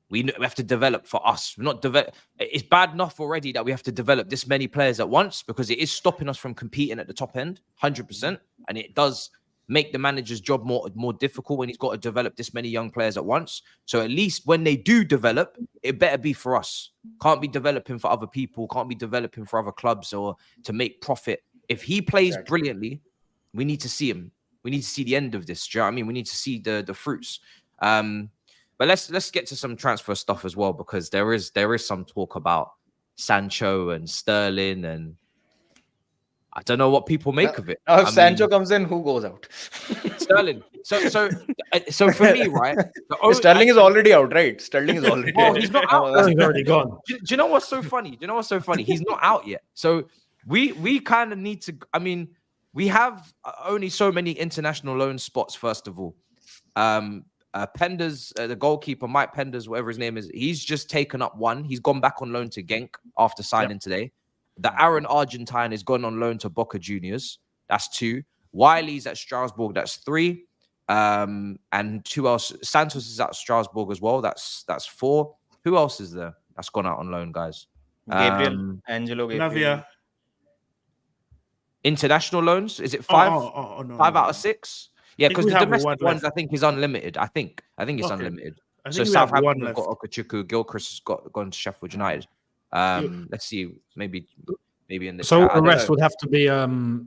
We have to develop for us. It's bad enough already that we have to develop this many players at once, because it is stopping us from competing at the top end, 100%. And it does make the manager's job more difficult when he's got to develop this many young players at once. So at least when they do develop, it better be for us. Can't be developing for other people. Can't be developing for other clubs or to make profit. If he plays brilliantly, we need to see him. We need to see the end of this. Do you know what I mean? We need to see the fruits. But let's get to some transfer stuff as well, because there is some talk about Sancho and Sterling, and I don't know what people make of it. Now, if I Sancho mean, comes in, who goes out? Sterling. So for me, right? Sterling is already out, right? Sterling is already Oh, out. he's not out. Oh, he's already gone. Do you know what's so funny? He's not out yet. So we kind of need to. I mean, we have only so many international loan spots. First of all, Penders, the goalkeeper, Mike Penders, whatever his name is, he's just taken up one. He's gone back on loan to Genk after signing today. The Aaron Argentine has gone on loan to Boca Juniors. That's 2. Wiley's at Strasbourg. That's 3. And who else? Santos is at Strasbourg as well. That's 4. Who else is there that's gone out on loan, guys? Gabriel, Angelo Gabriel. Navia. International loans? Is it 5? No, 5 no. out of 6? Yeah, because we the have domestic one ones, left. I think, is unlimited. I think it's Okay. unlimited. I So think we have one Southampton have left. got Okachuku, Gilchrist has gone to Sheffield United. Let's see, maybe in the So chat. I the don't rest know.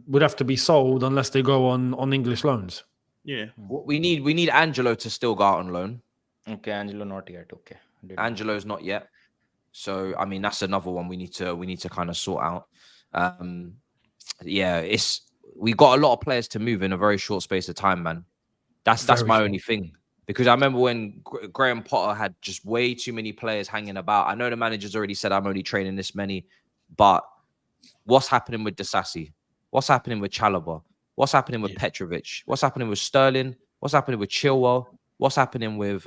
would have to be sold unless they go on English loans. Yeah. We need Angelo to still go out on loan. Okay, Angelo not yet. Okay. Angelo's not yet. So I mean that's another one we need to kind of sort out. We got a lot of players to move in a very short space of time, man. That's my only thing. Because I remember when Graham Potter had just way too many players hanging about. I know the manager's already said I'm only training this many, but what's happening with Disasi? What's happening with Chalobah? What's happening with Petrovic? What's happening with Sterling? What's happening with Chilwell? What's happening with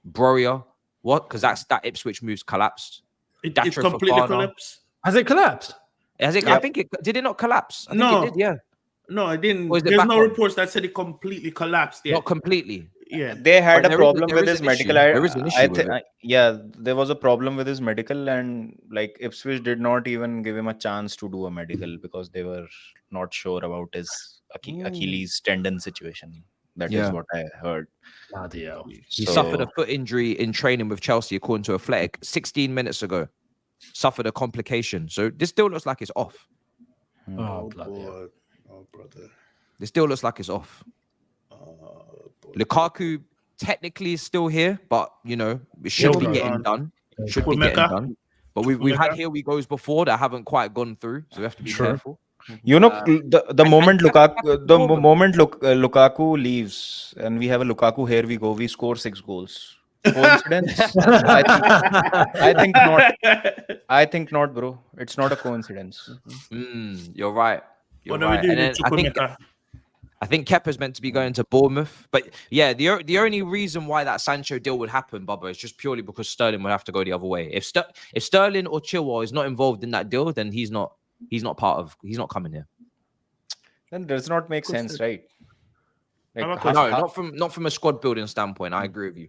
Broria? What? Because that Ipswich move's collapsed. It Datro completely Fofana. collapsed. Has it collapsed? Has it? Yep. I think it did. It not collapse? I think No. it did. Yeah, No, it didn't. Or is it There's back no on? reports that said it completely collapsed yet. not completely. Yeah. They had But a problem there with is his an medical. issue. There is an issue with it. Yeah, there was a problem with his medical, and like Ipswich did not even give him a chance to do a medical because they were not sure about his Achilles tendon situation. That is what I heard. Bloody hell. He suffered a foot injury in training with Chelsea, according to Athletic, 16 minutes ago. Suffered a complication. So this still looks like it's off. Oh, bloody hell. Oh, brother. This still looks like it's off. Lukaku technically is still here, but it should be getting done. Should be getting done. But we've had here we goes before that haven't quite gone through, so we have to be careful. You know, the moment Lukaku leaves, and we have a Lukaku, here we go. We score 6 goals. Coincidence? I think not. I think not, bro. It's not a coincidence. You're right. You're What are we right. doing And then with Chukwemeka? I think Kepa's meant to be going to Bournemouth. But yeah, the only reason why that Sancho deal would happen, Bubba, is just purely because Sterling would have to go the other way. If Sterling or Chilwell is not involved in that deal, then he's not coming here. Then does not make sense, right? Like, No, not from a squad building standpoint. I agree with you.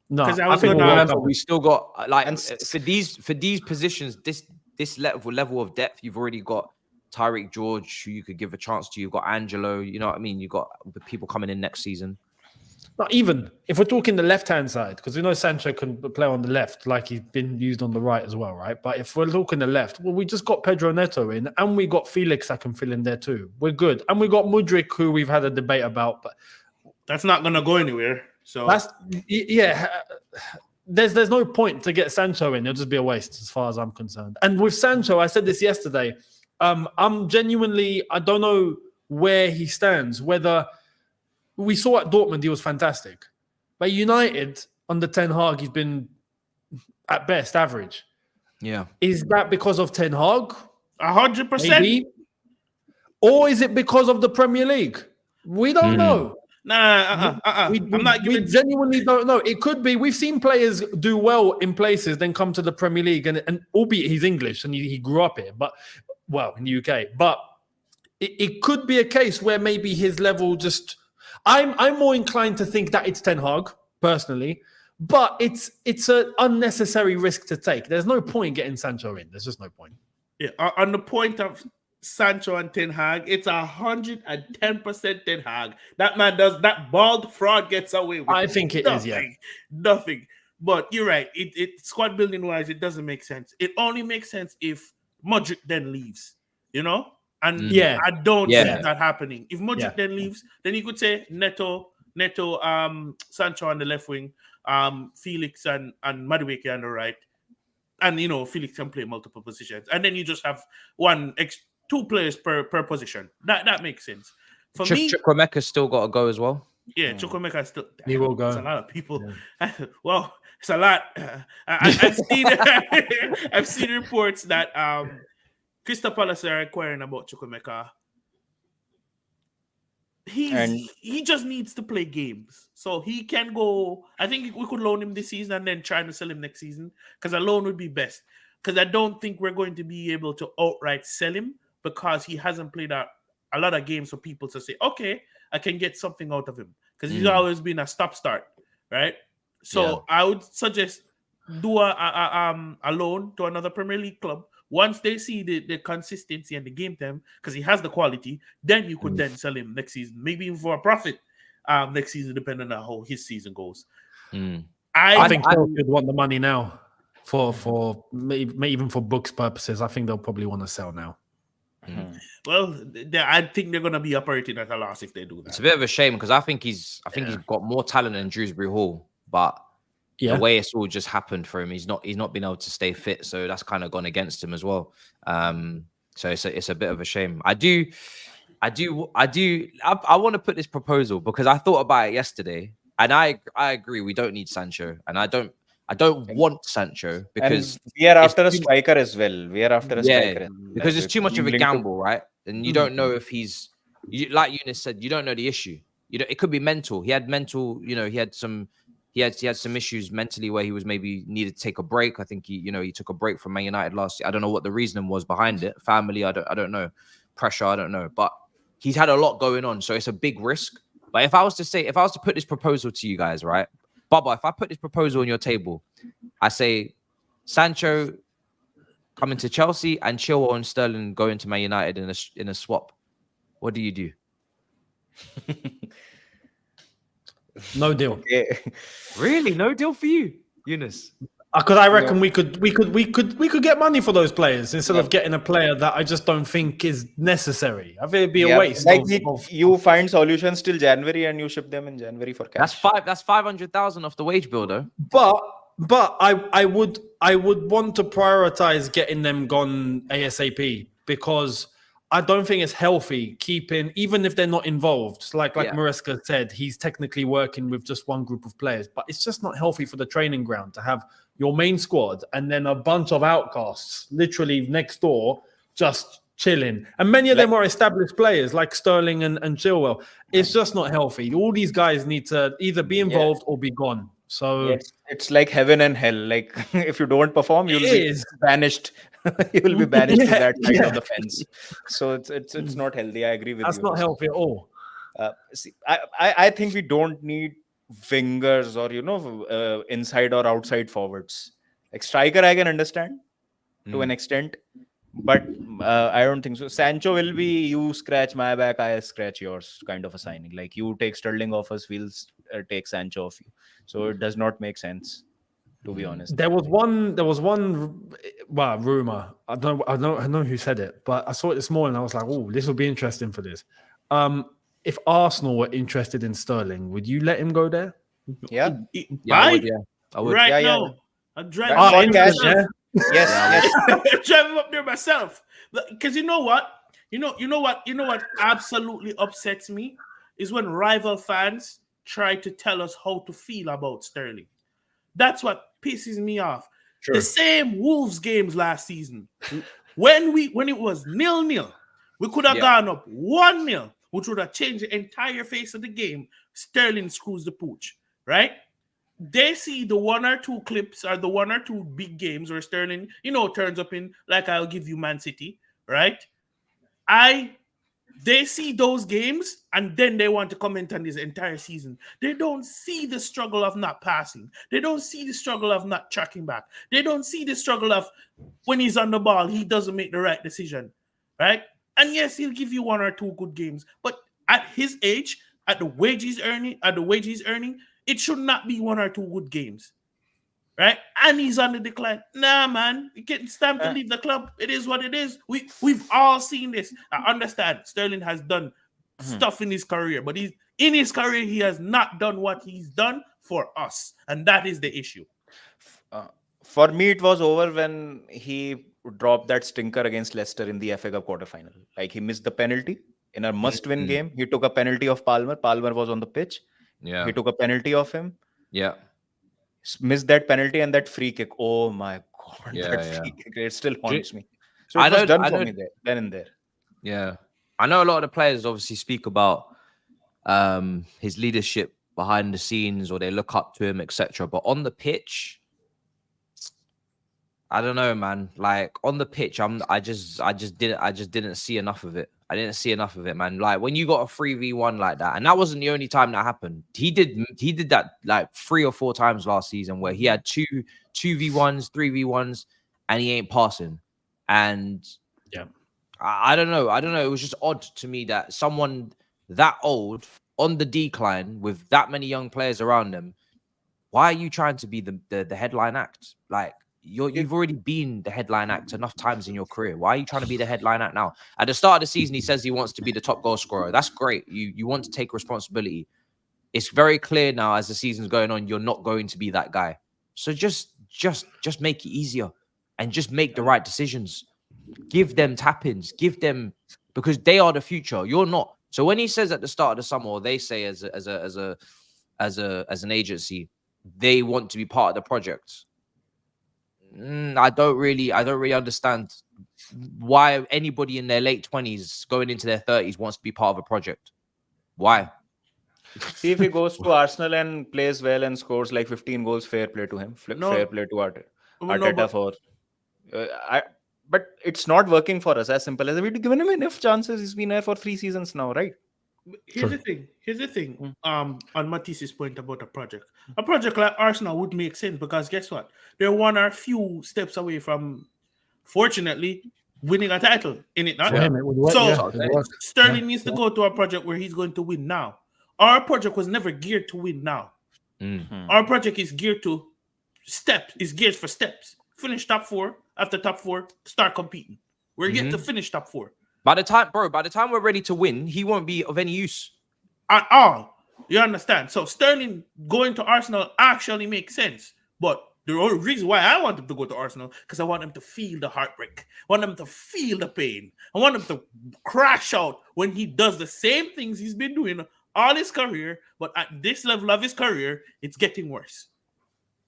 No, 'Cause I I was think gonna- we'll Remember, have- we still got And for these positions, this level of depth. You've already got Tyreek George, who you could give a chance to. You've got Angelo. You know what I mean? You got the people coming in next season. Not even if we're talking the left-hand side, because we know Sancho can play on the left, like he's been used on the right as well, right? But if we're talking the left, well, we just got Pedro Neto in, and we got Felix that can fill in there too. We're good, and we got Mudryk, who we've had a debate about, but That's not gonna go anywhere. So that's There's no point to get Sancho in. It'll just be a waste, as far as I'm concerned. And with Sancho, I said this yesterday. I'm genuinely, I don't know where he stands. Whether we saw at Dortmund, he was fantastic, but United under Ten Hag, he's been at best average. Yeah. Is that because of Ten Hag? 100%. Maybe, or is it because of the Premier League? We don't know. I'm not We giving. genuinely don't know. It could be. We've seen players do well in places, then come to the Premier League, and albeit he's English and he grew up here, but in the UK. But it could be a case where maybe his level just. I'm more inclined to think that it's Ten Hag personally, but it's an unnecessary risk to take. There's no point getting Sancho in. There's just no point. Yeah, on the point of Sancho and Ten Hag, it's 110% Ten Hag. That man does that. Bald fraud gets away with. I think it is, yeah. Nothing. But you're right. It squad building wise, it doesn't make sense. It only makes sense if Mudryk then leaves. And I don't see that happening. If Mudryk then leaves, then you could say Neto, Sancho on the left wing, Felix and Madueke on the right. and Felix can play multiple positions, and then you just have two players per position. That makes sense. For me, Chukwemeka's still got to go as well. Yeah, Chukwemeka still. He will go. It's a lot of people. Yeah. Well, it's a lot. I've seen I've seen reports that Crystal Palace are inquiring about Chukwemeka. He just needs to play games, so he can go. I think we could loan him this season and then try to sell him next season, because a loan would be best. Because I don't think we're going to be able to outright sell him, because he hasn't played a lot of games for people to say, okay, I can get something out of him, because he's always been a stop-start, right? So I would suggest do a loan to another Premier League club. Once they see the consistency and the game time, because he has the quality, then you could then sell him next season, maybe even for a profit next season, depending on how his season goes. I think Chelsea would want the money now for even for books purposes. I think they'll probably want to sell now. Well, I think they're going to be operating at a loss if they do that. It's a bit of a shame, because I think he's got more talent than Dewsbury Hall, but the way it's all just happened for him, he's not been able to stay fit, so that's kind of gone against him as well. So it's a bit of a shame. I want to put this proposal, because I thought about it yesterday, and I agree we don't need Sancho, and I don't want Sancho, because we are after a striker as well. Because it's too much of a gamble, right? And you don't know if like Younes said, you don't know the issue. It could be mental. He had mental. He had some issues mentally where he was maybe needed to take a break. I think he took a break from Man United last year. I don't know what the reasoning was behind it. Family, I don't know. Pressure, I don't know. But he's had a lot going on, so it's a big risk. But if I was to put this proposal to you guys, right? Baba, if I put this proposal on your table, I say Sancho coming to Chelsea and Chilwell and Sterling going to Man United in a swap. What do you do? No deal. Okay. Really, no deal for you, Younes? Because I reckon we could get money for those players instead of getting a player that I just don't think is necessary. I think it'd be a waste. You find solutions till January and you ship them in January for cash. That's 500,000 off the wage bill, though. But I would want to prioritize getting them gone ASAP, because I don't think it's healthy keeping, even if they're not involved. Like Maresca said, he's technically working with just one group of players, but it's just not healthy for the training ground to have your main squad and then a bunch of outcasts literally next door just chilling. And many of them are established players like Sterling and Chilwell. It's just not healthy. All these guys need to either be involved or be gone. So it's like heaven and hell. Like if you don't perform, you'll be banished. You will be banished to that side of the fence. So it's not healthy. I agree with you. That's not healthy at all. See, I think we don't need wingers or inside or outside forwards. Like striker, I can understand to an extent, but I don't think so. Sancho will be you scratch my back, I scratch yours kind of a signing. Like you take Sterling off us, we'll take Sancho off you. So it does not make sense, to be honest. There was one rumor. I know who said it, but I saw it this morning. I was like, oh, this will be interesting for this. If Arsenal were interested in Sterling, would you let him go there? Yeah, I would. Right now, I'm driving up there myself. Yes. I'm driving up there myself. Because you know what? You know what absolutely upsets me is when rival fans try to tell us how to feel about Sterling. That's what pisses me off. Sure. The same Wolves games last season, when it was 0-0, we could have gone up 1-0, which would have changed the entire face of the game. Sterling screws the pooch, right? They see the one or two clips or the one or two big games where Sterling, turns up in, like, I'll give you Man City, right? They see those games and then they want to comment on this entire season. They don't see the struggle of not passing. They don't see the struggle of not tracking back. They don't see the struggle of when he's on the ball, he doesn't make the right decision, right? And yes, he'll give you one or two good games, but at his age, at the wage he's earning, it should not be one or two good games, right? And he's on the decline. Nah, man, it's time to leave the club. It is what it is. We've all seen this. I understand Sterling has done stuff in his career, but he has not done what he's done for us, and that is the issue. For me, it was over when he dropped that stinker against Leicester in the FA Cup quarter-final. Like, he missed the penalty in a must-win game. He took a penalty of Palmer. Palmer was on the pitch. Yeah. He took a penalty of him. Yeah. Missed that penalty and that free kick. Oh my God, Yeah, that yeah. free kick, it still haunts me. So it I was know- done I for know- me there, then and there. Yeah. I know a lot of the players obviously speak about his leadership behind the scenes, or they look up to him, etc. But on the pitch, I don't know, man. Like on the pitch, I just didn't see enough of it. I didn't see enough of it, man. Like when you got a 3v1 like that, and that wasn't the only time that happened. He did that like 3 or 4 times last season where he had 2v1s, 3v1s, and he ain't passing. And yeah, I don't know. It was just odd to me that someone that old on the decline with that many young players around them, why are you trying to be the headline act? Like you've already been the headline act enough times in your career. Why are you trying to be the headline act now? At the start of the season, he says he wants to be the top goal scorer. That's great. You want to take responsibility. It's very clear now as the season's going on, you're not going to be that guy. So just make it easier and just make the right decisions. Give them tap-ins, because they are the future. You're not. So when he says at the start of the summer, or they say as an agency, they want to be part of the project. I don't really understand why anybody in their late 20s going into their 30s wants to be part of a project. Why? See, if he goes to Arsenal and plays well and scores like 15 goals, fair play to him. Fair play to Arteta but it's not working for us. As simple as we've given him enough chances. He's been there for 3 seasons now, right? Here's the thing. On Matisse's point about a project like Arsenal would make sense because guess what? They're one or few steps away from, fortunately, winning a title. In it, not? for him, it would work. So yeah, it would work. Sterling needs to go to a project where he's going to win now. Our project was never geared to win now. Our project is geared to geared for steps. Finish top 4. After top 4, start competing. We're yet to finish top 4. By the time we're ready to win, he won't be of any use at all. You understand? So Sterling going to Arsenal actually makes sense. But the only reason why I want him to go to Arsenal because I want him to feel the heartbreak. I want him to feel the pain. I want him to crash out when he does the same things he's been doing all his career. But at this level of his career, it's getting worse.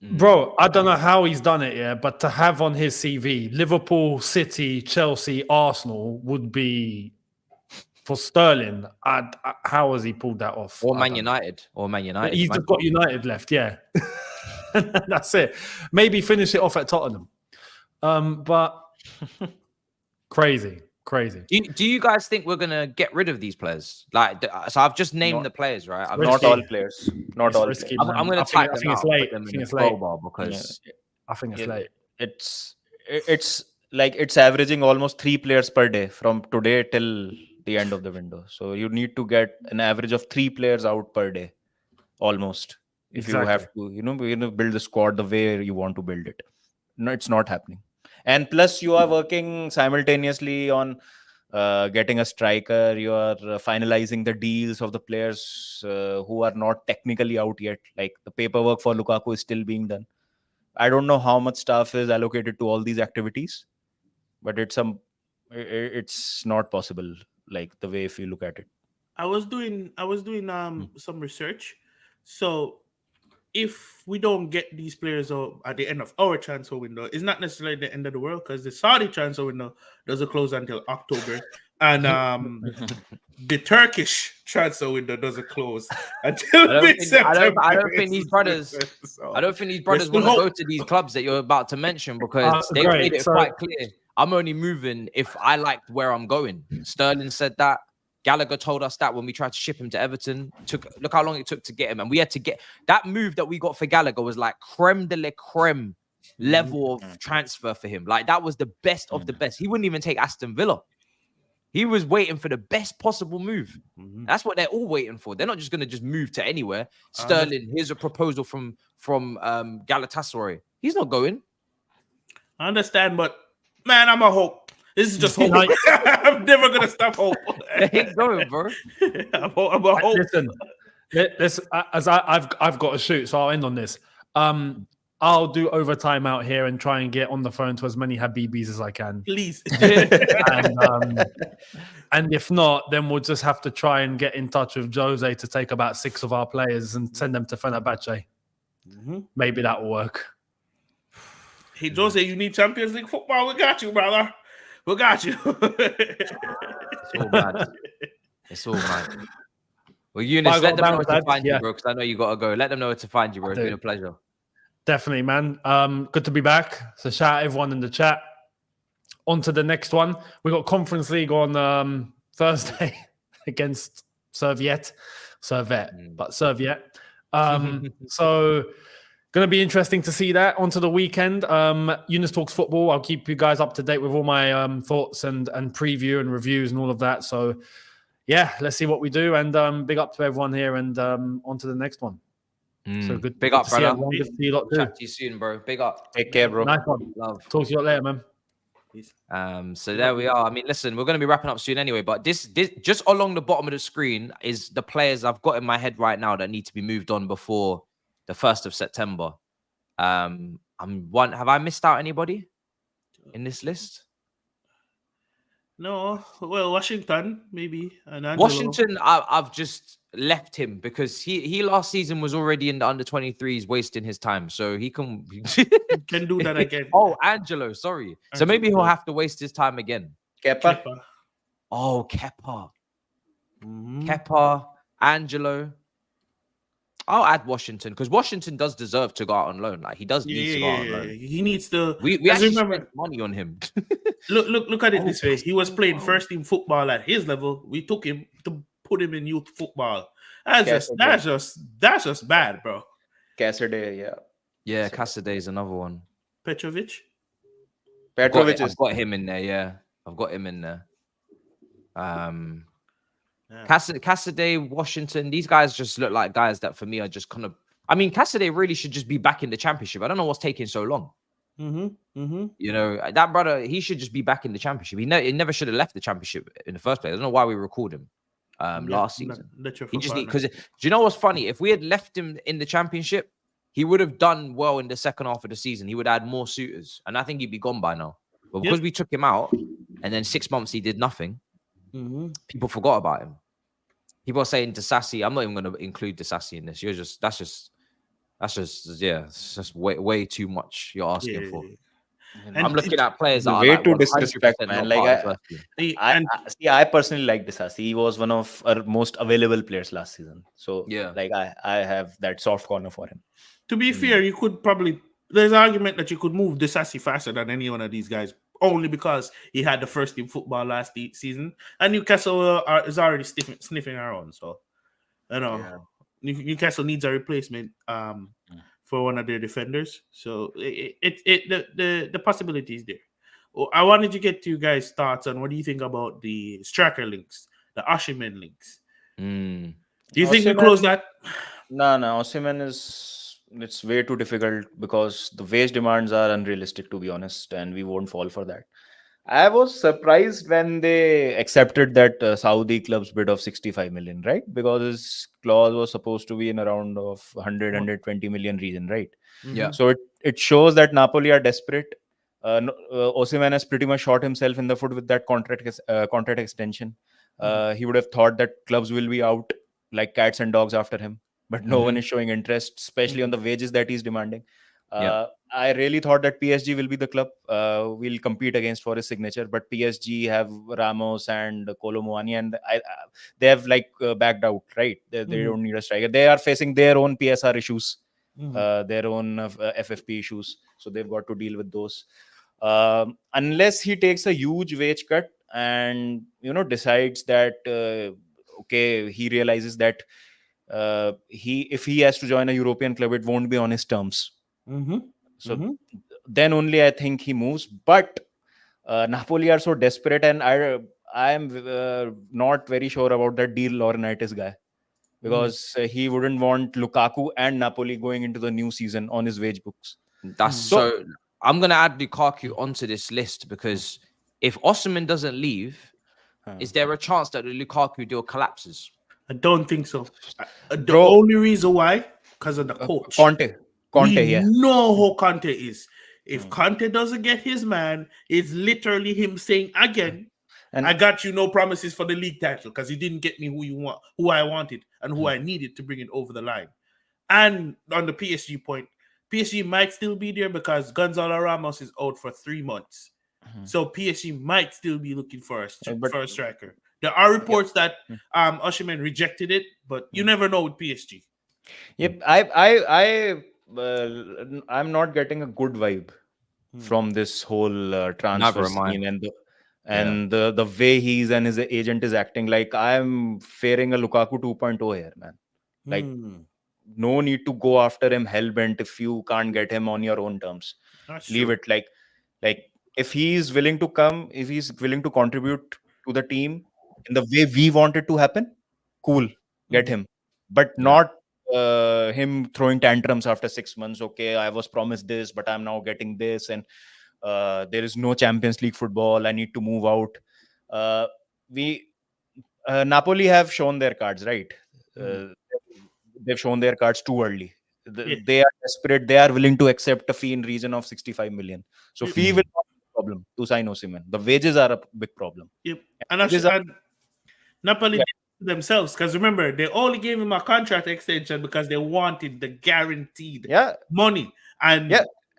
Bro, I don't know how he's done it, yeah, but to have on his CV, Liverpool, City, Chelsea, Arsenal would be for Sterling. How has he pulled that off? Or Man United. He's just got United left, yeah. That's it. Maybe finish it off at Tottenham. But crazy. Do you guys think we're gonna get rid of these players? Like, so I've just named the players, right? Not all players. Not all risky, players. I'm gonna type them out. I think it's late. Because I think it's late. It's like it's averaging almost 3 players per day from today till the end of the window. So you need to get an average of 3 players out per day, almost. If you have to, build the squad the way you want to build it. No, it's not happening. And plus, you are working simultaneously on getting a striker. You are finalizing the deals of the players who are not technically out yet. Like the paperwork for Lukaku is still being done. I don't know how much staff is allocated to all these activities, but it's not possible. Like the way if you look at it. I was doing some research. So if we don't get these players at the end of our transfer window, it's not necessarily the end of the world because the Saudi transfer window doesn't close until October, and the Turkish transfer window doesn't close until mid-September. I don't think these brothers. I don't think these brothers want to go to these clubs that you're about to mention because they made it quite clear. I'm only moving if I liked where I'm going. Sterling said that. Gallagher told us that when we tried to ship him to Everton. Look how long it took to get him. And we had to get that move that we got for Gallagher was like creme de la creme level of transfer for him. Like that was the best of the best. He wouldn't even take Aston Villa. He was waiting for the best possible move. That's what they're all waiting for. They're not just going to move to anywhere. Sterling, here's a proposal from Galatasaray. He's not going. I understand, but man, I'm a hope. This is just hope. I'm never gonna stop hope. Ain't going, bro. I'm a hope. Listen, I've got to shoot, so I'll end on this. I I'll do overtime out here and try and get on the phone to as many Habibis as I can. Please. And if not, then we'll just have to try and get in touch with Jose to take about 6 of our players and send them to Fenerbahce. Maybe that will work. Hey, Jose, you need Champions League football? We got you, brother. We got you. It's all bad. It's all mad. Well, Younes, let them know where to find you, bro, because I know you got to go. Let them know where to find you, bro. It's been a pleasure. Definitely, man. Good to be back. So shout out everyone in the chat. On to the next one. We got Conference League on Thursday against Servette, but Servette. So going to be interesting to see that. On to the weekend. Younes Talks Football. I'll keep you guys up to date with all my thoughts and preview and reviews and all of that. So yeah, let's see what we do. And big up to everyone here and on to the next one. So good. Big up, brother. Good to see you lot too. Chat to you soon, bro. Big up. Take care, bro. Nice one. Love. Talk to you lot later, man. So there we are. I mean, listen, we're going to be wrapping up soon anyway, but this just along the bottom of the screen is the players I've got in my head right now that need to be moved on before the 1st of September. Have I missed out anybody in this list? No. Well, Washington, maybe. And Angelo. Washington, I've just left him because he last season was already in the under 23s wasting his time. So he can can do that again. Oh, Angelo, sorry. So maybe he'll have to waste his time again. Kepa. Oh, Kepa. Kepa, Angelo. I'll add Washington because Washington does deserve to go out on loan. Like he does need to go out on loan. He needs to. We actually spent money on him. look at it this way. He was playing first team football at his level. We took him to put him in youth football. That's just bad, bro. Cassidy, yeah. Yeah, Cassidy is another one. Petrovic I've got him in there. Yeah, I've got him in there. Cassidy, Washington, these guys just look like guys that for me are just kind of. I mean, Cassidy really should just be back in the championship. I don't know what's taking so long. You know, that brother, he should just be back in the championship. He never should have left the championship in the first place. I don't know why we recalled him last season. He just because do you know what's funny? If we had left him in the championship, he would have done well in the second half of the season. He would add more suitors, and I think he'd be gone by now. But because we took him out, and then 6 months he did nothing. People forgot about him. People are saying Disassi. I'm not even going to include Disassi in this. That's just way too much you're asking for. I'm looking at players that are way like too disrespect, man. Like I personally like Disassi. He was one of our most available players last season. So yeah, like I have that soft corner for him. To be fair, you could probably there's an argument that you could move Disassi faster than any one of these guys. Only because he had the first team football last season, and Newcastle is already sniffing around. So, you know, Newcastle needs a replacement for one of their defenders. So the possibility is there. I wanted to get to you guys' thoughts on what do you think about the striker links, the Osimhen links. Do you think we close that? No, Osimhen it's way too difficult because the wage demands are unrealistic, to be honest, and we won't fall for that. I was surprised when they accepted that Saudi club's bid of 65 million, right? Because his clause was supposed to be in around of 120 million region, right? Yeah. So it shows that Napoli are desperate. Osimhen has pretty much shot himself in the foot with that contract extension. He would have thought that clubs will be out like cats and dogs after him. But no one is showing interest, especially on the wages that he's demanding. I really thought that PSG will be the club will compete against for his signature. But PSG have Ramos and Kolo Muani, and they have backed out, right? They don't need a striker. They are facing their own PSR issues, their own FFP issues. So they've got to deal with those. Unless he takes a huge wage cut and, decides that, he realizes that if he has to join a European club, it won't be on his terms. So then only I think he moves. But Napoli are so desperate, and I am not very sure about that deal Laurinaitis guy, because he wouldn't want Lukaku and Napoli going into the new season on his wage books. So I'm gonna add Lukaku onto this list because if Osimhen doesn't leave, is there a chance that the Lukaku deal collapses? I don't think so. The only reason why, because of the coach. Conte, we yeah. know who Conte is. If Mm. Conte doesn't get his man, it's literally him saying again, And I got you no promises for the league title because you didn't get me who I wanted and who I needed to bring it over the line. And on the PSG point, PSG might still be there because Gonzalo Ramos is out for 3 months. So PSG might still be looking for a striker. There are reports that Osimhen rejected it, but you never know with PSG. yep, I'm not getting a good vibe from this whole transfer Never mind. scene and the way he's and his agent is acting. Like I'm fearing a Lukaku 2.0 here, man. Like no need to go after him hellbent if you can't get him on your own terms. That's Leave true. it. Like if he's willing to come, if he's willing to contribute to the team in the way we want it to happen, cool, get him. But not him throwing tantrums after 6 months. Okay, I was promised this, but I'm now getting this, and there is no Champions League football. I need to move out. Napoli have shown their cards, right? They've shown their cards too early. They are desperate. They are willing to accept a fee in region of 65 million. So fee will not be a problem to sign Osimhen. The wages are a big problem. Yep. And Napoli did it themselves, because remember, they only gave him a contract extension because they wanted the guaranteed money. And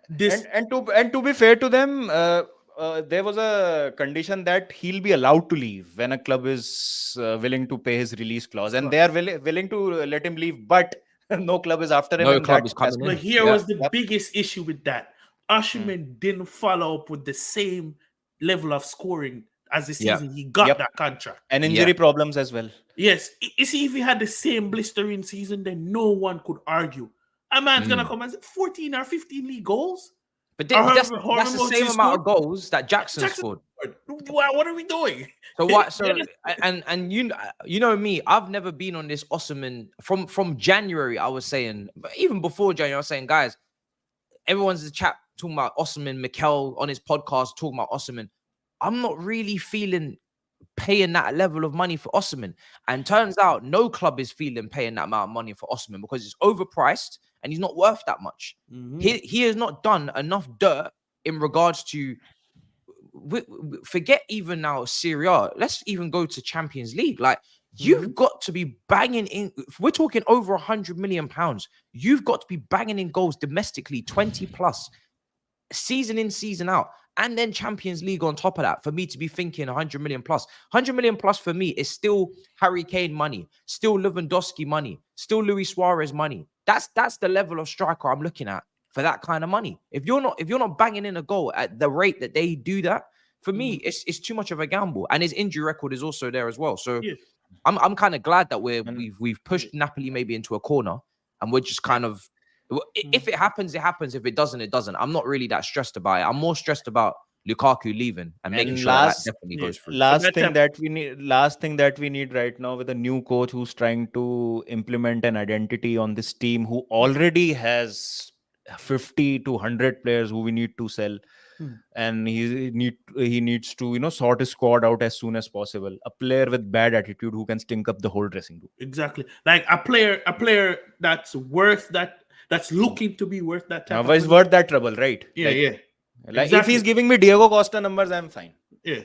this and to be fair to them, there was a condition that he'll be allowed to leave when a club is willing to pay his release clause, and they are willing to let him leave, but no club is after him. No club is coming in. But here was the biggest issue with that. Osimhen didn't follow up with the same level of scoring as the season he got that contract. And injury problems as well. Yes. You see, if he had the same blistering season, then no one could argue. A man's going to come and say 14 or 15 league goals. But that's the same amount of goals that Jackson scored. What are we doing? So what? So and you know me, I've never been on this Osimhen from January. I was saying, but even before January, I was saying, guys, everyone's in the chat talking about Osimhen. Mikel on his podcast talking about Osimhen. I'm not really feeling paying that level of money for Osimhen. And turns out no club is feeling paying that amount of money for Osimhen because it's overpriced and he's not worth that much. He has not done enough dirt in regards to, forget even now Serie A. Let's even go to Champions League. Like, you've got to be banging in. If we're talking over £100 million, you've got to be banging in goals domestically, 20 plus, season in, season out. And then Champions League on top of that, for me to be thinking 100 million plus. 100 million plus for me is still Harry Kane money, still Lewandowski money, still Luis Suarez money. That's the level of striker I'm looking at for that kind of money. If you're not banging in a goal at the rate that they do that, for me, it's too much of a gamble. And his injury record is also there as well. So I'm kind of glad that we've pushed Napoli maybe into a corner, and we're just kind of, if it happens, it happens. If it doesn't, it doesn't. I'm not really that stressed about it. I'm more stressed about Lukaku leaving and making sure that definitely goes through. Last thing that we need right now with a new coach who's trying to implement an identity on this team, who already has 50 to 100 players who we need to sell. And he needs to sort his squad out as soon as possible. A player with bad attitude who can stink up the whole dressing room. Exactly, like a player that's worth that. That's looking to be worth that. Is worth that trouble, right? Like exactly. If he's giving me Diego Costa numbers, I'm fine. Yeah,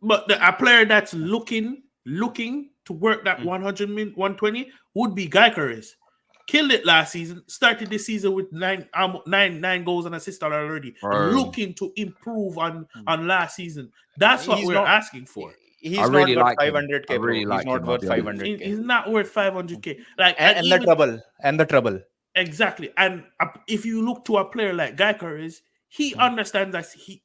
but a player that's looking to work that 100 million, 120 would be Gyökeres. Killed it last season. Started this season with nine goals and assists already. Looking to improve on last season. That's what we're asking for. He's not worth 500k. He's not worth 500k. He's not worth 500k. Like and the trouble. Exactly. And if you look to a player like Gyökeres, he understands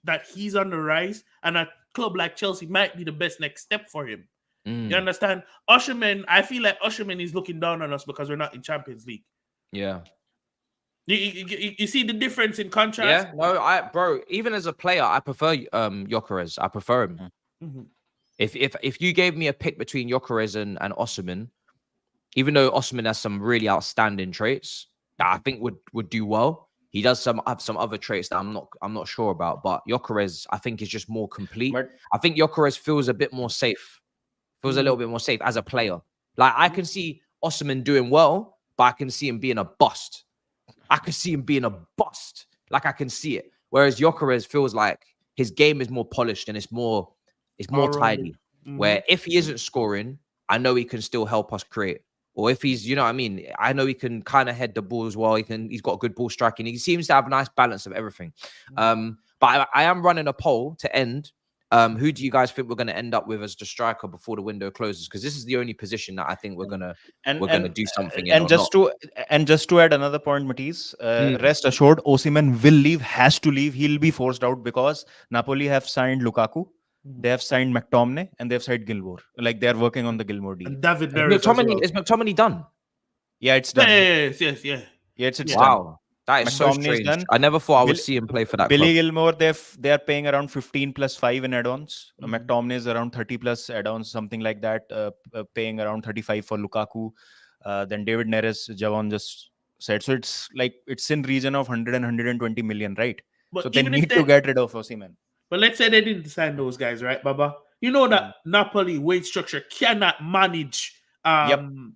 that he's on the rise, and a club like Chelsea might be the best next step for him. You understand? Osimhen, I feel like Osimhen is looking down on us because we're not in Champions League. Yeah. You see the difference in contrast? Yeah, no, bro, even as a player, I prefer Gyökeres. I prefer him. If you gave me a pick between Gyökeres and Osimhen, even though Osimhen has some really outstanding traits that I think would do well, he does have some other traits that I'm not sure about. But Gyökeres, I think, is just more complete. I think Gyökeres feels a bit more safe. Feels a little bit more safe as a player. Like, I can see Osimhen doing well, but I can see him being a bust. I could see him being a bust. Like I can see it. Whereas Gyökeres feels like his game is more polished and it's more tidy. Where if he isn't scoring, I know he can still help us create. Or if he's, you know what I mean, I know he can kind of head the ball as well. He's got good ball striking. He seems to have a nice balance of everything. But I am running a poll to end. Who do you guys think we're going to end up with as the striker before the window closes? Because this is the only position that I think we're gonna do something in. And just to add another point, Matisse, rest assured, Osimhen will leave, has to leave. He'll be forced out because Napoli have signed Lukaku. They have signed McTominay and they've signed Gilmour. Like they're working on the Gilmour deal. And David Neres Is McTominay done? Yeah, it's done. Yes. Yeah, it's done. Wow, that is so McTominay is strange. done. I never thought I would see him play for that. Billy club. Gilmour, they are paying around 15 plus 5 in add-ons. McTominay is around 30 plus add-ons, something like that. Paying around 35 for Lukaku. Then David Neres, Javon just said. So it's in region of 100 and 120 million, right? But so they need to get rid of Osimhen. But let's say they didn't sign those guys, right, Baba? You know that Napoli wage structure cannot manage Osimhen's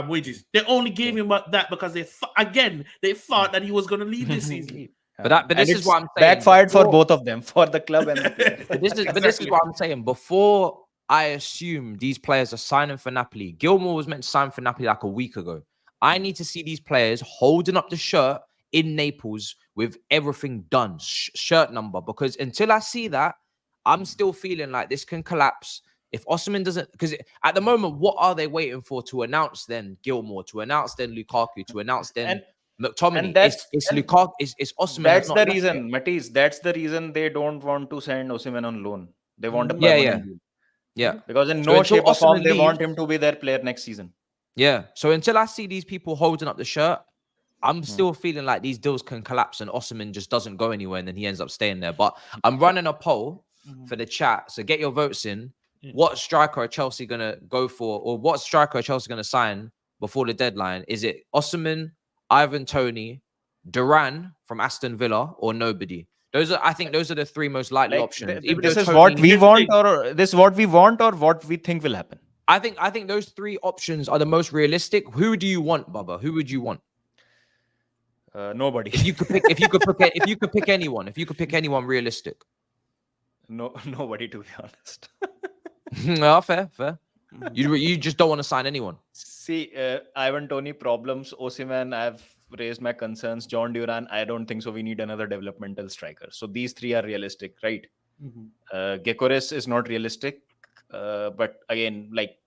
wages. They only gave him that because they thought that he was going to leave this season. But this is what I'm saying. Backfired for both of them, for the club and the player. But this is what I'm saying. Before I assume these players are signing for Napoli, Gilmour was meant to sign for Napoli like a week ago. I need to see these players holding up the shirt in Naples with everything done, shirt number, because until I see that, I'm still feeling like this can collapse. If Osimhen doesn't, because at the moment, what are they waiting for to announce then Gilmour, to announce then Lukaku, to announce then McTominay? It's Lukaku, it's Osimhen. That's the reason, Matisse. That's the reason they don't want to send Osimhen on loan. They want a permanent deal. Yeah. Because in no shape or form they want him to be their player next season. Yeah. So until I see these people holding up the shirt, I'm still feeling like these deals can collapse and Osimhen just doesn't go anywhere and then he ends up staying there. But I'm running a poll for the chat. So get your votes in. What striker are Chelsea going to go for, or what striker are Chelsea going to sign before the deadline? Is it Osimhen, Ivan Toney, Duran from Aston Villa, or nobody? I think those are the three most likely options. This is what we want, or what we think will happen. I think those three options are the most realistic. Who do you want, Baba? Who would you want? Nobody. If you could pick anyone realistic. No, nobody, to be honest. No, fair. You just don't want to sign anyone. See, Ivan Toney problems. Osimhen, I've raised my concerns. John Duran, I don't think so. We need another developmental striker. So these three are realistic, right? Gyökeres is not realistic. But again, like,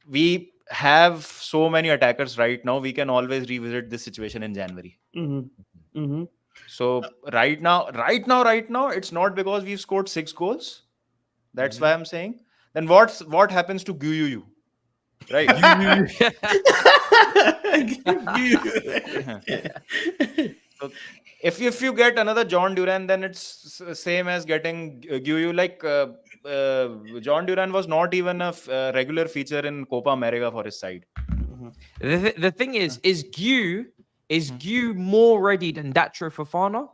we have so many attackers right now. We can always revisit this situation in January. So right now, it's not because we've scored 6 goals. That's why I'm saying. Then what happens to Guyu? Right? So if you get another John Duran, then it's same as getting Guyu. Like John Duran was not even a regular feature in Copa America for his side. The thing is Guyu more ready than Datro Fofana?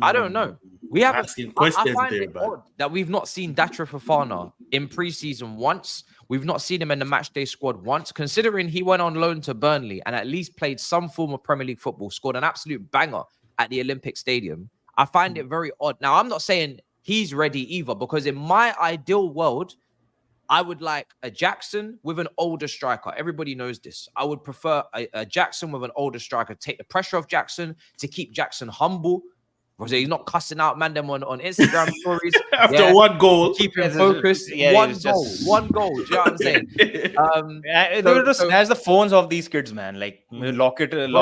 I don't know. We have asking questions. I find it odd that we've not seen Datro Fofana in preseason once. We've not seen him in the matchday squad once, considering he went on loan to Burnley and at least played some form of Premier League football, scored an absolute banger at the Olympic Stadium. I find it very odd. Now, I'm not saying he's ready either, because in my ideal world, I would like a Jackson with an older striker. Everybody knows this. I would prefer a Jackson with an older striker. Take the pressure off Jackson, to keep Jackson humble. Because he's not cussing out man them on Instagram stories. After one goal. Keep him focused. One goal. Do you know what I'm saying? Has the phones of these kids, man. Like, lock it in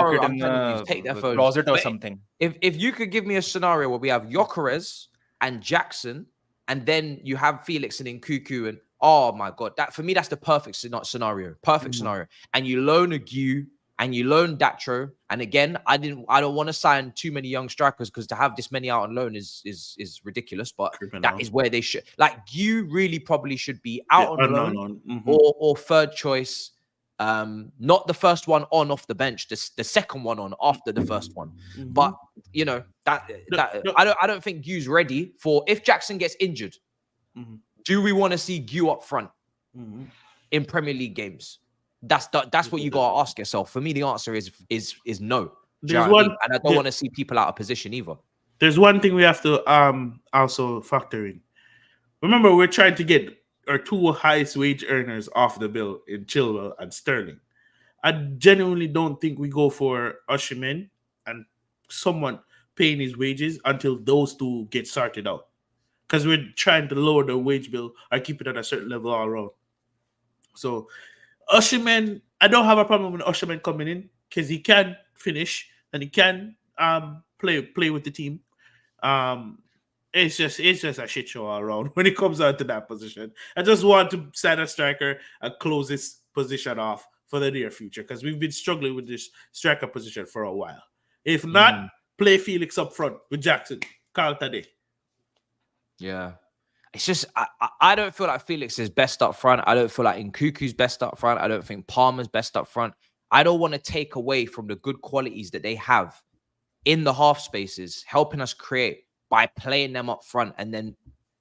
take their phones. Closet or something. If you could give me a scenario where we have Gyökeres and Jackson, and then you have Felix and Nkunku, and oh my God, that for me, that's the perfect scenario. Scenario. And you loan a Guyu, and you loan Datro, and again, I don't want to sign too many young strikers, because to have this many out on loan is ridiculous. But that is where they should, like, you really probably should be out on loan or third choice, not the first one on off the bench, the second one on after the first one. But you know I don't think Guy's ready for if Jackson gets injured. Do we want to see Guy up front in Premier League games? That's what you gotta ask yourself. For me, the answer is no. Do you There's know what I one, mean? And I don't want to see people out of position either. there's one thing we have to also factor in. Remember, we're trying to get our two highest wage earners off the bill in Chilwell and Sterling. I genuinely don't think we go for Osimhen and someone paying his wages until those two get sorted out. Because we're trying to lower the wage bill or keep it at a certain level all around. So Osimhen, I don't have a problem with Osimhen coming in because he can finish and he can play with the team. It's just a shit show all around when it comes out to that position. I just want to sign a striker and close this position off for the near future because we've been struggling with this striker position for a while. If not, play Felix up front with Jackson. Call today. Yeah. It's just, I don't feel like Felix is best up front. I don't feel like Nkuku's best up front. I don't think Palmer's best up front. I don't want to take away from the good qualities that they have in the half spaces, helping us create by playing them up front and then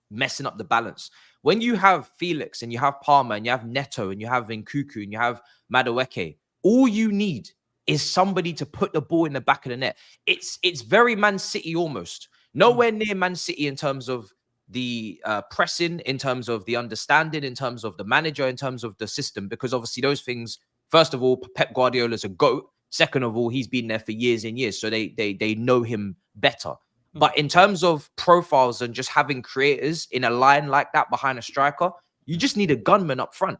messing up the balance. When you have Felix and you have Palmer and you have Neto and you have Nkuku and you have Madueke, all you need is somebody to put the ball in the back of the net. It's very Man City almost. Nowhere near Man City in terms of the pressing, in terms of the understanding, in terms of the manager, in terms of the system, because obviously those things, first of all, Pep Guardiola's a GOAT. Second of all, he's been there for years and years, so they know him better. But in terms of profiles and just having creators in a line like that behind a striker, you just need a gunman up front.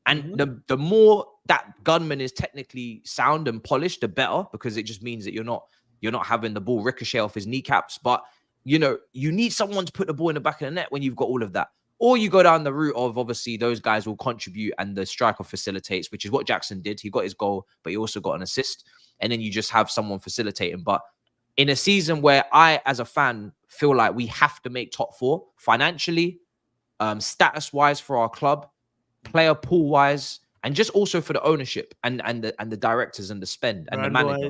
And the more that gunman is technically sound and polished, the better, because it just means that you're not having the ball ricochet off his kneecaps. But you know, you need someone to put the ball in the back of the net when you've got all of that. Or you go down the route of obviously those guys will contribute and the striker facilitates, which is what Jackson did. He got his goal, but he also got an assist. And then you just have someone facilitating. But in a season where I, as a fan, feel like we have to make top four financially, status-wise for our club, player pool-wise, and just also for the ownership and the directors and the spend and the manager.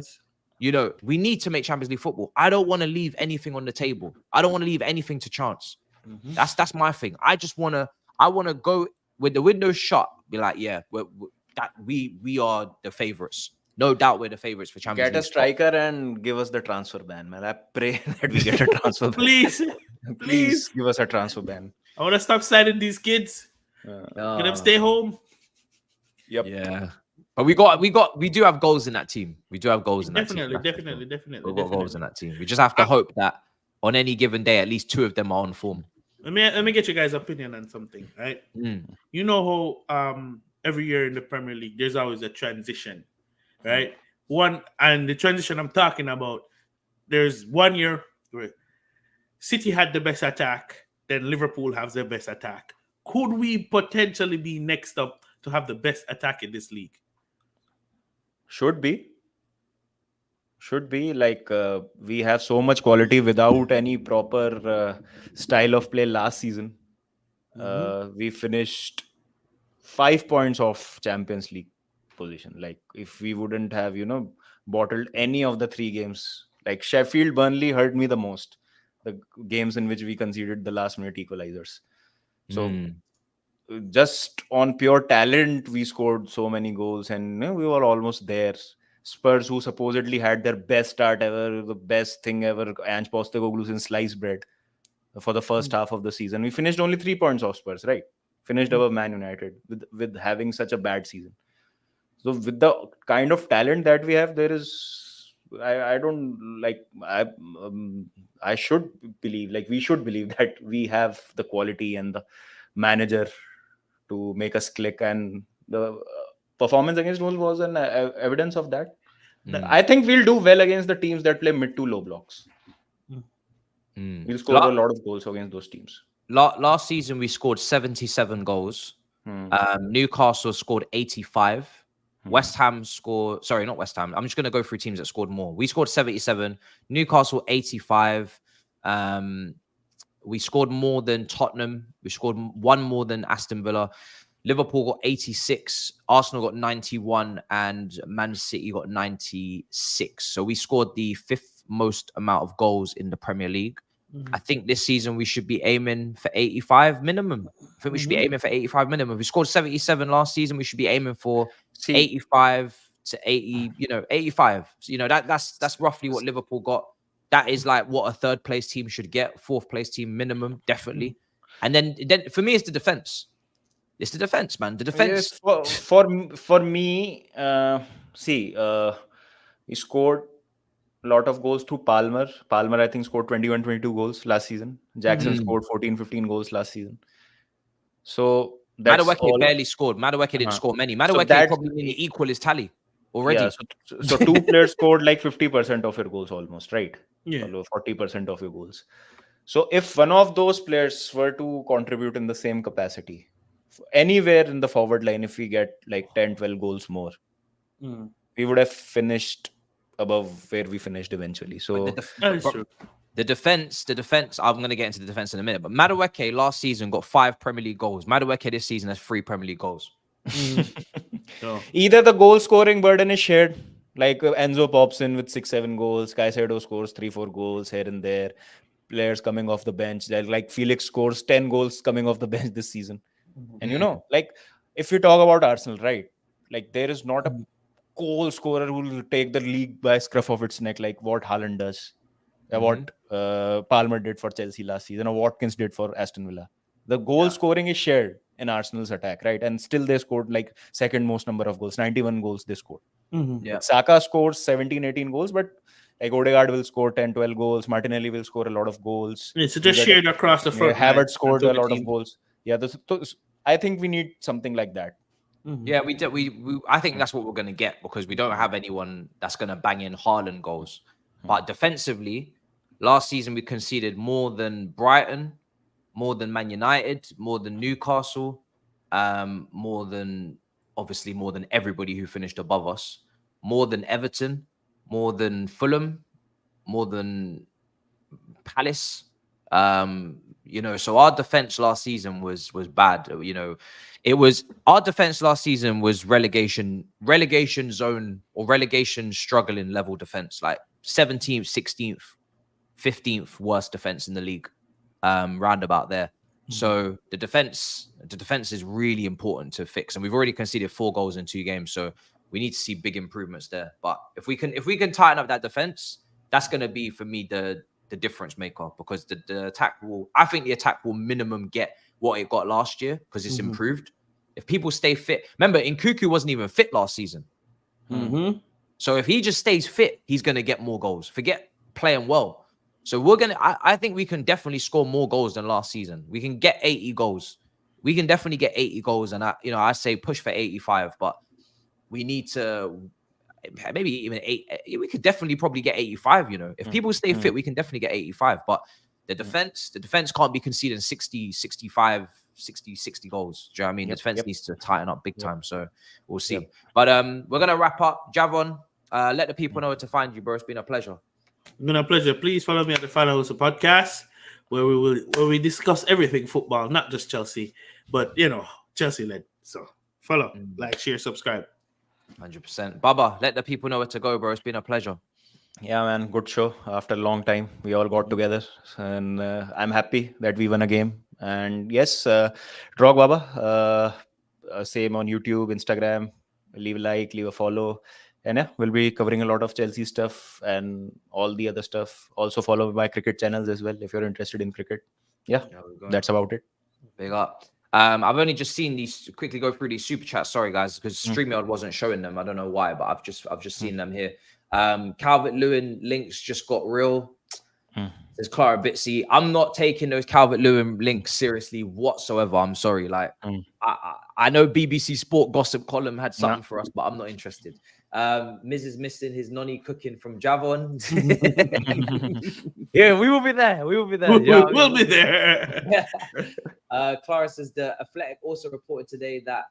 You know, we need to make Champions League football. I don't want to leave anything on the table. I don't want to leave anything to chance. That's my thing. I want to go with the window shut. Be like, yeah, we are the favorites. No doubt we're the favorites for Champions League. Get a striker and give us the transfer ban, man. I pray that we get a transfer ban. Please give us a transfer ban. I want to stop signing these kids. Let them stay home. Yep. Yeah. But we do have goals in that team. We do have goals in that team. Definitely. We've got goals in that team. We just have to hope that on any given day, at least two of them are on form. Let me get your guys' opinion on something, right? You know how every year in the Premier League, there's always a transition, right? And the transition I'm talking about, there's 1 year where City had the best attack, then Liverpool has the best attack. Could we potentially be next up to have the best attack in this league? Should be like we have so much quality without any proper style of play last season. We finished 5 points off Champions League position. Like if we wouldn't have, bottled any of the 3 games, like Sheffield, Burnley hurt me the most. The games in which we conceded the last minute equalizers. So just on pure talent, we scored so many goals and we were almost there. Spurs, who supposedly had their best start ever, the best thing ever, Ange Postecoglou's in sliced bread for the first half of the season. We finished only 3 points off Spurs, right? Finished above Man United with having such a bad season. So with the kind of talent that we have, there is, I don't like, I should believe, like we should believe that we have the quality and the manager to make us click, and the performance against Wolves was an evidence of that. I think we'll do well against the teams that play mid to low blocks. We'll score a lot of goals against those teams. Last season, we scored 77 goals. Newcastle scored 85. West Ham scored... Sorry, not West Ham. I'm just going to go through teams that scored more. We scored 77. Newcastle, 85. We scored more than Tottenham. We scored 1 more than Aston Villa. Liverpool got 86. Arsenal got 91. And Man City got 96. So we scored the 5th most amount of goals in the Premier League. I think this season we should be aiming for 85 minimum. I think we should be aiming for 85 minimum. We scored 77 last season. We should be aiming for 85 to 80. 85. So, that's roughly what Liverpool got. That is like what a third place team should get. Fourth place team minimum, definitely. And then for me, it's the defense. It's the defense, man. The defense. Yes, for me, we scored a lot of goals through Palmer. Palmer, I think, scored 21, 22 goals last season. Jackson scored 14, 15 goals last season. So that's Madueke barely scored. Madueke didn't score many. Madueke probably nearly equal his tally already. Yeah, so two players scored like 50% of your goals almost, right? Yeah. 40% of your goals. So if one of those players were to contribute in the same capacity, anywhere in the forward line, if we get like 10, 12 goals more, we would have finished above where we finished eventually. So the defense, I'm going to get into the defense in a minute, but Madueke last season got 5 Premier League goals. Madueke this season has 3 Premier League goals. Either the goal scoring burden is shared, like Enzo pops in with 6-7 goals, Caicedo scores 3-4 goals here and there, players coming off the bench, like Felix scores 10 goals coming off the bench this season. And like if you talk about Arsenal, right, like there is not a goal scorer who will take the league by scruff of its neck like what Haaland does, what Palmer did for Chelsea last season, or Watkins did for Aston Villa. The goal scoring is shared in Arsenal's attack, right? And still they scored like second most number of goals, 91 goals they scored. Saka scores 17, 18 goals, but like Odegaard will score 10, 12 goals. Martinelli will score a lot of goals. It's just shared across the front. Havertz scored a lot of goals. Yeah, I think we need something like that. Yeah, we do. I think that's what we're going to get because we don't have anyone that's going to bang in Haaland goals. But defensively, last season we conceded more than Brighton, more than Man United, more than Newcastle, more than everybody who finished above us, more than Everton, more than Fulham, more than Palace. So our defense last season was bad. Our defense last season was relegation zone or relegation struggling level defense, like 17th, 16th, 15th worst defense in the league, round about there. So the defense is really important to fix, and we've already conceded 4 goals in 2 games, so we need to see big improvements there. But if we can tighten up that defense, that's going to be for me the difference maker, because the attack the attack will minimum get what it got last year because it's improved. If people stay fit, remember Nkunku wasn't even fit last season. So if he just stays fit, he's going to get more goals. Forget playing well. So I think we can definitely score more goals than last season. We can get 80 goals. We can definitely get 80 goals. And I say push for 85, but we need to maybe even 8. We could definitely probably get 85. If people stay fit, we can definitely get 85. But the defense can't be conceding 60, 65, 60 goals. Do you know what I mean? The defense needs to tighten up big time. So we'll see. But we're gonna wrap up. Javon, let the people know where to find you, bro. It's been a pleasure. It's been a pleasure. Please follow me at the Final House podcast, where we discuss everything football, not just Chelsea, but Chelsea led. So follow, like, share, subscribe. 100%. Baba, let the people know where to go, bro. It's been a pleasure. Yeah, man, good show. After a long time, we all got together, and I'm happy that we won a game. And yes, Drogbaba, same on YouTube, Instagram. Leave a like, leave a follow, and yeah, we'll be covering a lot of Chelsea stuff and all the other stuff. Also follow my cricket channels as well if you're interested in cricket. Yeah, that's about it. Big up. I've only just seen these, quickly go through these super chats. Sorry, guys, because StreamYard wasn't showing them. I don't know why, but I've just seen them here. Calvert-Lewin links just got real. Says Clara Bitsy. I'm not taking those Calvert-Lewin links seriously whatsoever. I'm sorry. Like, I know BBC Sport gossip column had something for us, but I'm not interested. Mrs. missing his nonny cooking from Javon. Yeah, we will be there. We will be there. We'll be there. Clara says the Athletic also reported today that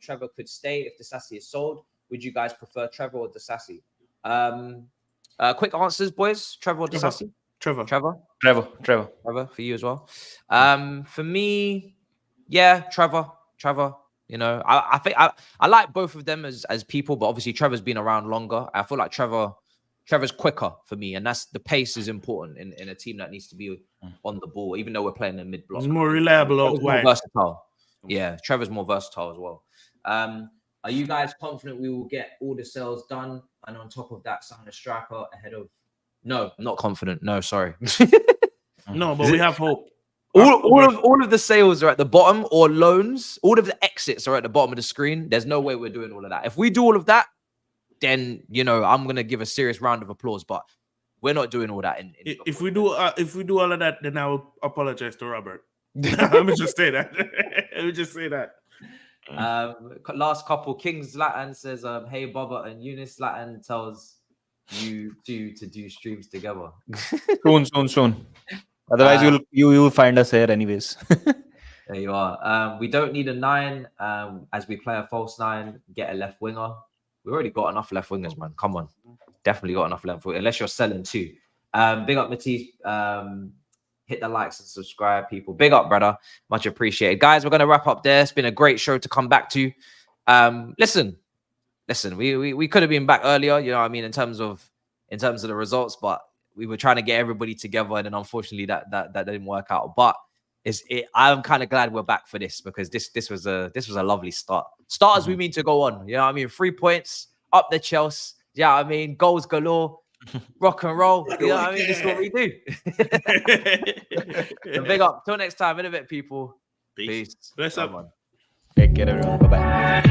Trevor could stay if Disasi is sold. Would you guys prefer Trevor or Disasi? Quick answers, boys. Trevor or Disasi? Trevor, for you as well. For me, yeah, Trevor. I think I like both of them as people, but obviously Trevor's been around longer. I feel like Trevor Trevor's quicker for me, and that's the pace is important in a team that needs to be on the ball, even though we're playing in mid block. He's more reliable out wide. More versatile. Yeah, Trevor's more versatile as well. Are you guys confident we will get all the sales done, and on top of that, sign a striker ahead of? No, I'm not confident. No, sorry. No, but we have hope. All of the sales are at the bottom, or loans. All of the exits are at the bottom of the screen. There's no way we're doing all of that. If we do all of that, then I'm gonna give a serious round of applause. But we're not doing all that. If we do all of that, then I will apologize to Robert. Let me just say that. Let me just say that. Last couple. King Zlatan says, "Hey, Baba and Younes." Zlatan tells you two to do streams together. Soon. Otherwise, you'll find us here anyways. There you are. We don't need a 9 as we play a false 9. Get a left winger. We've already got enough left wingers, man. Come on, definitely got enough left wingers. Unless you're selling 2. Big up Matisse. Hit the likes and subscribe, people. Big up, brother. Much appreciated. Guys, we're going to wrap up there. It's been a great show to come back to. Listen, we could have been back earlier, you know what I mean, in terms of the results, but we were trying to get everybody together, and then unfortunately that didn't work out. But I'm kind of glad we're back for this, because this was a lovely start. As we mean to go on, you know what I mean? 3 points, up the Chelsea, yeah, I mean, goals galore. Rock and roll, you know what I mean? This is what we do. So big up. Till next time, in a bit, people. Peace. Bless up. Take care, everyone. Bye-bye.